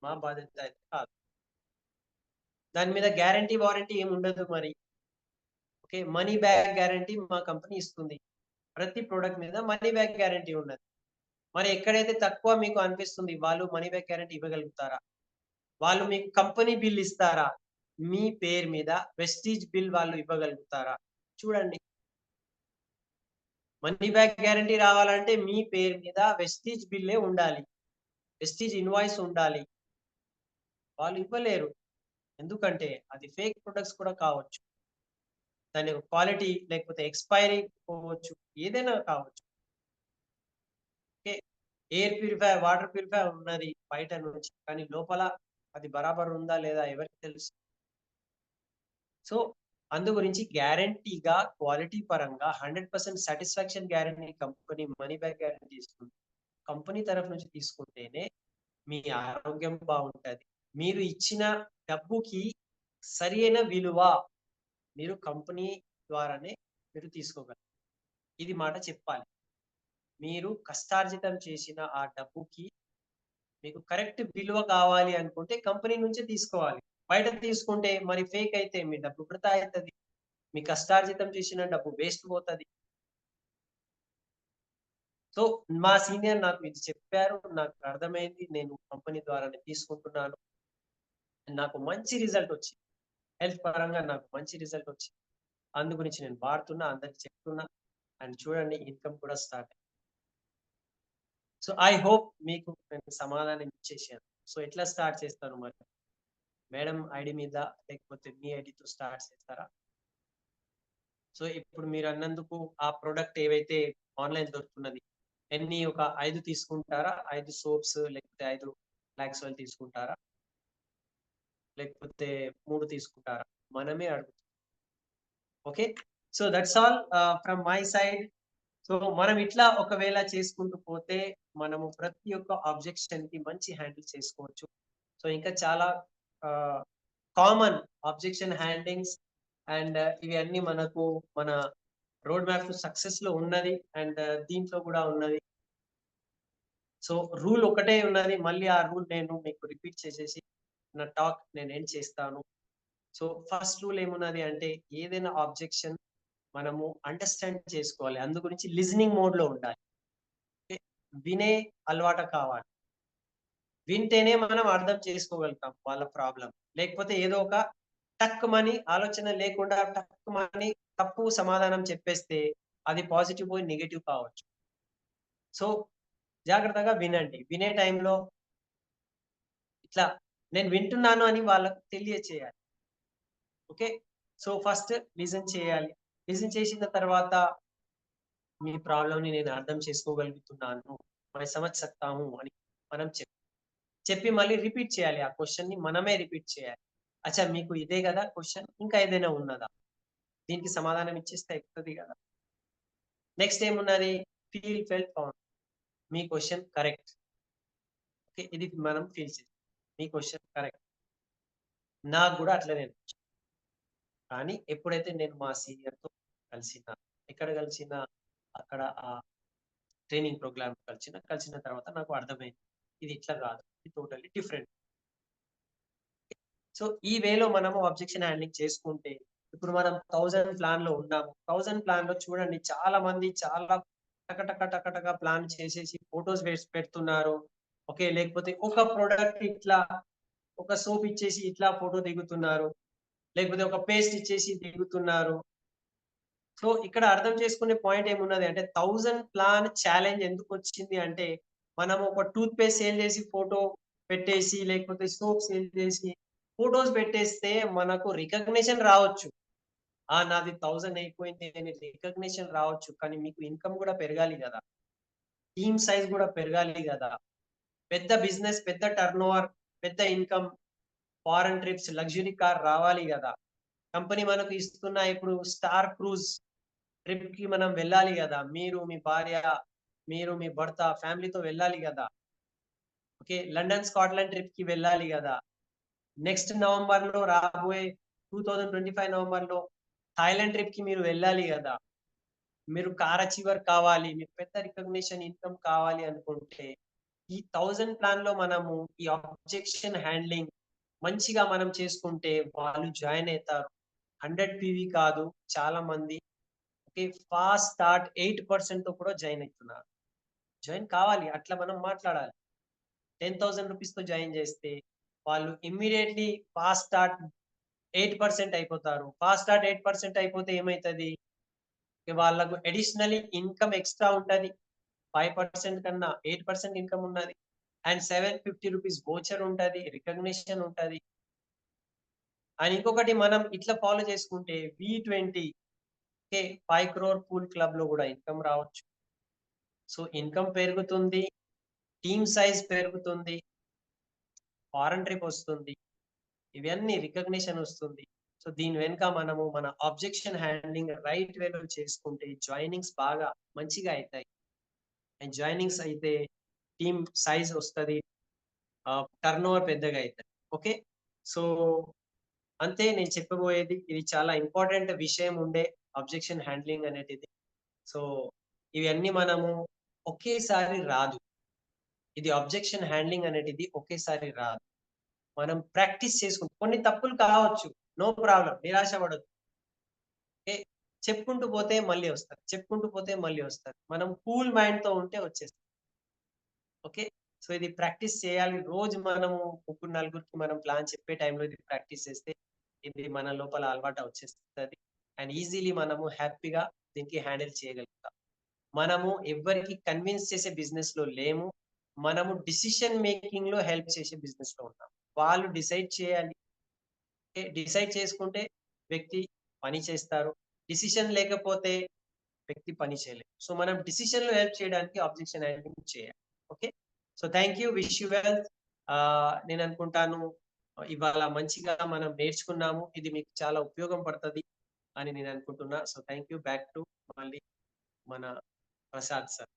మా బాధ్యత అయితే కాదు. దాని మీద గ్యారంటీ, వారంటీ ఏమి ఉండదు మరి. ఓకే. మనీ బ్యాక్ గ్యారంటీ మా కంపెనీ ఇస్తుంది. ప్రతి ప్రొడక్ట్ మీద మనీ బ్యాక్ గ్యారంటీ ఉన్నది. మరి ఎక్కడైతే తక్కువ మీకు అనిపిస్తుంది వాళ్ళు మనీ బ్యాక్ గ్యారంటీ ఇవ్వగలుగుతారా? వాళ్ళు మీకు కంపెనీ బిల్ ఇస్తారా? మీ పేరు మీద వెస్టీజ్ బిల్ వాళ్ళు ఇవ్వగలుగుతారా? చూడండి. మనీ బ్యాక్ గ్యారంటీ రావాలంటే మీ పేరు మీద వెస్టీజ్ బిల్లే ఉండాలి. వెస్టీజ్ ఇన్వాయిస్ ఉండాలి. వాళ్ళు ఇవ్వలేరు. ఎందుకంటే అది ఫేక్ ప్రొడక్ట్స్ కూడా కావచ్చు. దాని క్వాలిటీ లేకపోతే ఎక్స్‌పైరీ పోవచ్చు. ఏదైనా కావచ్చు. Okay. Air purifier, water purifier ఉన్నది బయట నుంచి. కానీ లోపల అది బరాబర్ ఉందా లేదా ఎవరికి తెలుసు? సో, అందు గురించి గ్యారంటీగా క్వాలిటీ పరంగా 100% satisfaction guarantee company money back guarantee ఇస్తుంది. కంపెనీ తరఫు నుంచి తీసుకుంటేనే మీ ఆరోగ్యం బావుంటది. మీరు ఇచ్చిన డబ్బుకి సరియైన విలువ మీరు కంపెనీ ద్వారానే మీరు తీసుకోగలరు. ఇది మాట చెప్పాలి. మీరు కష్టార్జితం చేసిన ఆ డబ్బుకి మీకు కరెక్ట్ విలువ కావాలి అనుకుంటే కంపెనీ నుంచే తీసుకోవాలి. బయట తీసుకుంటే మరి ఫేక్ అయితే మీ డబ్బు వృధా అయితది. మీ కష్టార్జితం చేసిన డబ్బు వేస్ట్ పోతది. సో, మా సీనియర్ నాకు ఇది చెప్పారు. నాకు అర్థమైంది. నేను కంపెనీ ద్వారానే తీసుకుంటున్నాను. నాకు మంచి రిజల్ట్ వచ్చింది. హెల్త్ పరంగా నాకు మంచి రిజల్ట్ వచ్చింది. అందు గురించి నేను వాడుతున్నా, అందరికి చెప్తున్నా. అండ్ చూడండి ఇన్‌కమ్ కూడా స్టార్ట్ అయింది. సో, ఐ హోప్ మీకు నేను సమాధానం ఇచ్చేసాను. సో, ఎట్లా స్టార్ట్ చేస్తారు మరి? మేడం ఐడీ మీద లేకపోతే మీ ఐడీతో స్టార్ట్ చేస్తారా? సో, ఇప్పుడు మీరన్నందుకు ఆ ప్రొడక్ట్ ఏవైతే ఆన్‌లైన్ దొరుకుతున్నది. ఒక 5 తీసుకుంటారా? 5 సోప్స్ లేకపోతే 5 ఫ్లాక్స్ ఆయిల్ తీసుకుంటారా? లేకపోతే 3 తీసుకుంటారా? మనమే అడుగుతాం. Okay. So, that's all from my side. So, మనం ఇట్లా ఒకవేళ చేసుకుంటూ పోతే మనము ప్రతి ఒక్క ఆబ్జెక్షన్ కి మంచి హ్యాండిల్ చేసుకోవచ్చు. సో ఇంకా చాలా కామన్ ఆబ్జెక్షన్ హ్యాండింగ్స్ అండ్ ఇవి అన్ని మనకు మన రోడ్ మ్యాప్ సక్సెస్ లో ఉన్నది అండ్ దీంట్లో కూడా ఉన్నది. సో రూల్ ఒకటే ఉన్నది. మళ్ళీ ఆ రూల్ నేను మీకు రిపీట్ చేసేసి నా టాక్ నేను ఎండ్ చేస్తాను. సో ఫస్ట్ రూల్ ఏమున్నది అంటే ఏదైనా ఆబ్జెక్షన్ మనము అండర్స్టాండ్ చేసుకోవాలి. అందు గురించి లిజనింగ్ మోడ్ లో ఉండాలి. ఓకే? వినే అలవాటు కావాలి. వింటేనే మనం అర్థం చేసుకోగలుగుతాం వాళ్ళ ప్రాబ్లం. లేకపోతే ఏదో ఒక టక్కుమని ఆలోచన లేకుండా టక్కుమని తప్పు సమాధానం చెప్పేస్తే అది పాజిటివ్ పోయి నెగెటివ్ కావచ్చు. సో జాగ్రత్తగా వినండి. వినే టైంలో ఇట్లా నేను వింటున్నాను అని వాళ్ళకు తెలియచేయాలి. ఓకే? సో ఫస్ట్ లిజన్ చేయాలి. లిజన్ చేసిన తర్వాత మీ ప్రాబ్లమ్‌ని నేను అర్థం చేసుకోగలుగుతున్నాను. मैं समझ सकता हूँ అని మనం చెప్పి మళ్ళీ రిపీట్ చేయాలి. ఆ క్వెషన్‌ని మనమే రిపీట్ చేయాలి. అచ్చా మీకు ఇదే గదా క్వెషన్ ఇంకా ఏదైనా ఉన్నదా? దీనికి సమాధానం ఇచ్చేస్తే అయిపోతది గదా! నెక్స్ట్ ఏమున్నది? Feel, felt, found. మీ క్వెషన్ కరెక్ట్. ఓకే. ఇది మనం ఫీల్ చేయాలి. మీ క్వెషన్ కరెక్ట్. నాకు గూడా అట్లనే అనిపించింది. కానీ ఎప్పుడైతే నేను మా సీనియర్‌తో కలిసినా, ఎక్కడ కలిసినా అక్కడ ట్రైనింగ్ ప్రోగ్రామ్ కలిసిన తర్వాత నాకు అర్థమైంది. ఇది ఇట్లా గాదు. ఇది టోటల్లీ డిఫరెంట్. సో ఈ వేలో మనము అబ్జెక్షన్ హ్యాండ్లింగ్ చేసుకుంటే ఇప్పుడు మనం 1000 ప్లాన్‌లో ఉన్నాము. 1000 ప్లాన్‌లో చూడండి చాలా మంది చాలా టక ప్లాన్ చేసేసి ఫోటోస్ పెడుతున్నారు. ఓకే. లేకపోతే ఒక ప్రొడక్ట్ ఇట్లా ఒక సోప్ ఇచ్చేసి ఇట్లా ఫోటో దిగుతున్నారు. లేకపోతే ఒక పేస్ట్ ఇచ్చేసి దిగుతున్నారు. సో ఇక్కడ అర్థం చేసుకునే పాయింట్ ఏమున్నది అంటే 1000 ప్లాన్ ఛాలెంజ్ ఎందుకొచ్చింది అంటే, మనం ఒక టూత్ పేస్ట్ సేల్ చేసి ఫోటో పెట్టేసి, లేకపోతే సోప్ సేల్ చేసి ఫోటోస్ పెట్టేస్తే మనకు రికగ్నిషన్ రావచ్చు. నాది 1000 అయిపోయింది అని రికగ్నిషన్ రావచ్చు. కానీ మీకు ఇన్‌కమ్ గూడా పెరగాలి గదా! టీమ్ సైజ్ గూడా పెరగాలి గదా! పెద్ద బిజినెస్, పెద్ద టర్నోవర్, పెద్ద income, foreign trips, luxury car రావాలి గదా! కంపెనీ మనకు ఇస్తున్న ఇప్పుడు స్టార్ క్రూజ్ ట్రిప్‌కి మనం వెళ్ళాలి గదా! మీరు, మీ భార్య, మీరు, మీ భర్త ఫ్యామిలీతో వెళ్ళాలి గదా! ఓకే. లండన్, స్కాట్లాండ్ ట్రిప్‌కి వెళ్ళాలి గదా! నెక్స్ట్ నవంబర్‌లో రాబోయే 2025 నవంబర్‌లో థాయిలాండ్ ట్రిప్‌కి మీరు వెళ్ళాలి గదా! మీరు కార్ అచీవర్ కావాలి. మీకు పెద్ద రికగ్నిషన్, ఇన్‌కమ్ కావాలి అనుకుంటే, ఈ 1000 ప్లాన్‌లో మనము ఈ ఆబ్జెక్షన్ హ్యాండ్లింగ్ మంచిగా మనం చేసుకుంటే వాళ్ళు జాయిన్ అయితారు. 100 పీవీ కాదు చాలా మంది ఓకే. ఫాస్ట్ స్టార్ట్ 8%తో కూడా జాయిన్ అయితున్నారు. జాయిన్ కావాలి. అట్లా మనం మాట్లాడాలి. 10,000 రూపీస్‌తో జాయిన్ చేస్తే వాళ్ళు ఇమ్మీడియేట్‌లీ ఫాస్ట్ స్టార్ట్ 8% అయిపోతారు. ఫాస్ట్ స్టార్ట్ 8% అయిపోతే ఏమైతది? వాళ్ళకు అడిషనల్లీ ఇన్‌కమ్ ఎక్స్‌ట్రా ఉంటది. 5% కన్నా 8% ఇన్‌కమ్ ఉన్నది. అండ్ ₹750 వోచర్ ఉంటది. రికగ్నిషన్ ఉంటది. అండ్ ఇంకొకటి మనం ఇట్లా ఫాలో చేసుకుంటే V20 ఓకే. 5 క్రోర్ పూల్ క్లబ్‌లో గూడా ఇన్‌కమ్ రావచ్చు. సో ఇన్‌కమ్ పెరుగుతుంది. టీమ్ సైజ్ పెరుగుతుంది. ఫారెన్ ట్రిప్ వస్తుంది. ఇవన్నీ రికగ్నిషన్ వస్తుంది. సో దీని వెనుక మనము మన ఆబ్జెక్షన్ హ్యాండ్లింగ్ రైట్ వేలో చేసుకుంటే జాయినింగ్స్ బాగా మంచిగా అయితాయి. అండ్ జాయినింగ్స్ అయితే టీమ్ సైజ్ వస్తది. టర్నోవర్ పెద్దగా అయితది. ఓకే. సో అంతే నేను చెప్పబోయేది. ఇది చాలా ఇంపార్టెంట్ విషయం ఉండే అబ్జెక్షన్ హ్యాండ్లింగ్ అనేటిది. సో ఇవన్నీ మనము ఒకేసారి రాదు. ఇది అబ్జెక్షన్ హ్యాండ్లింగ్ అనేటిది ఒకేసారి రాదు. మనం ప్రాక్టీస్ చేసుకుంటూ కొన్ని తప్పులు కావచ్చు. No problem. నిరాశ పడొద్దు. ఓకే. చెప్పుకుంటూ పోతే మళ్ళీ వస్తది. చెప్పుకుంటూ పోతే మళ్ళీ వస్తది. మనం కూల్ మైండ్‌తో ఉంటే వచ్చేస్తది. ఓకే. సో ఇది ప్రాక్టీస్ చేయాలి. రోజు మనము ముగ్గురు, నలుగురికి మనం ప్లాన్ చెప్పే టైంలో ఇది ప్రాక్టీస్ చేస్తే ఇది మన లోపల అలవాటు వచ్చేస్తది. అండ్ ఈజీలీ మనము హ్యాపీగా దీనికి హ్యాండిల్ చేయగలుగుతాం. మనము ఎవ్వరికీ కన్విన్స్ చేసే బిజినెస్‌లో లేము. మనము డిసిషన్ మేకింగ్‌లో హెల్ప్ చేసే బిజినెస్‌లో ఉన్నాం. వాళ్ళు డిసైడ్ చేయాలి. ఓకే. డిసైడ్ చేసుకుంటే వ్యక్తి పని చేస్తారు. డిసిషన్ లేకపోతే వ్యక్తి పని చేయలేరు. సో మనం డిసిషన్‌లో హెల్ప్ చేయడానికి అబ్జెక్షన్ హ్యాండ్లింగ్ చేయాలి. Okay. So thank you. Wish you well. నేను అనుకుంటాను ఇవాళ మంచిగా మనం నేర్చుకున్నాము. ఇది మీకు చాలా ఉపయోగం పడతది అని నేను అనుకుంటున్నా. So thank you. Back to మళ్ళీ మన ప్రసాద్ సార్.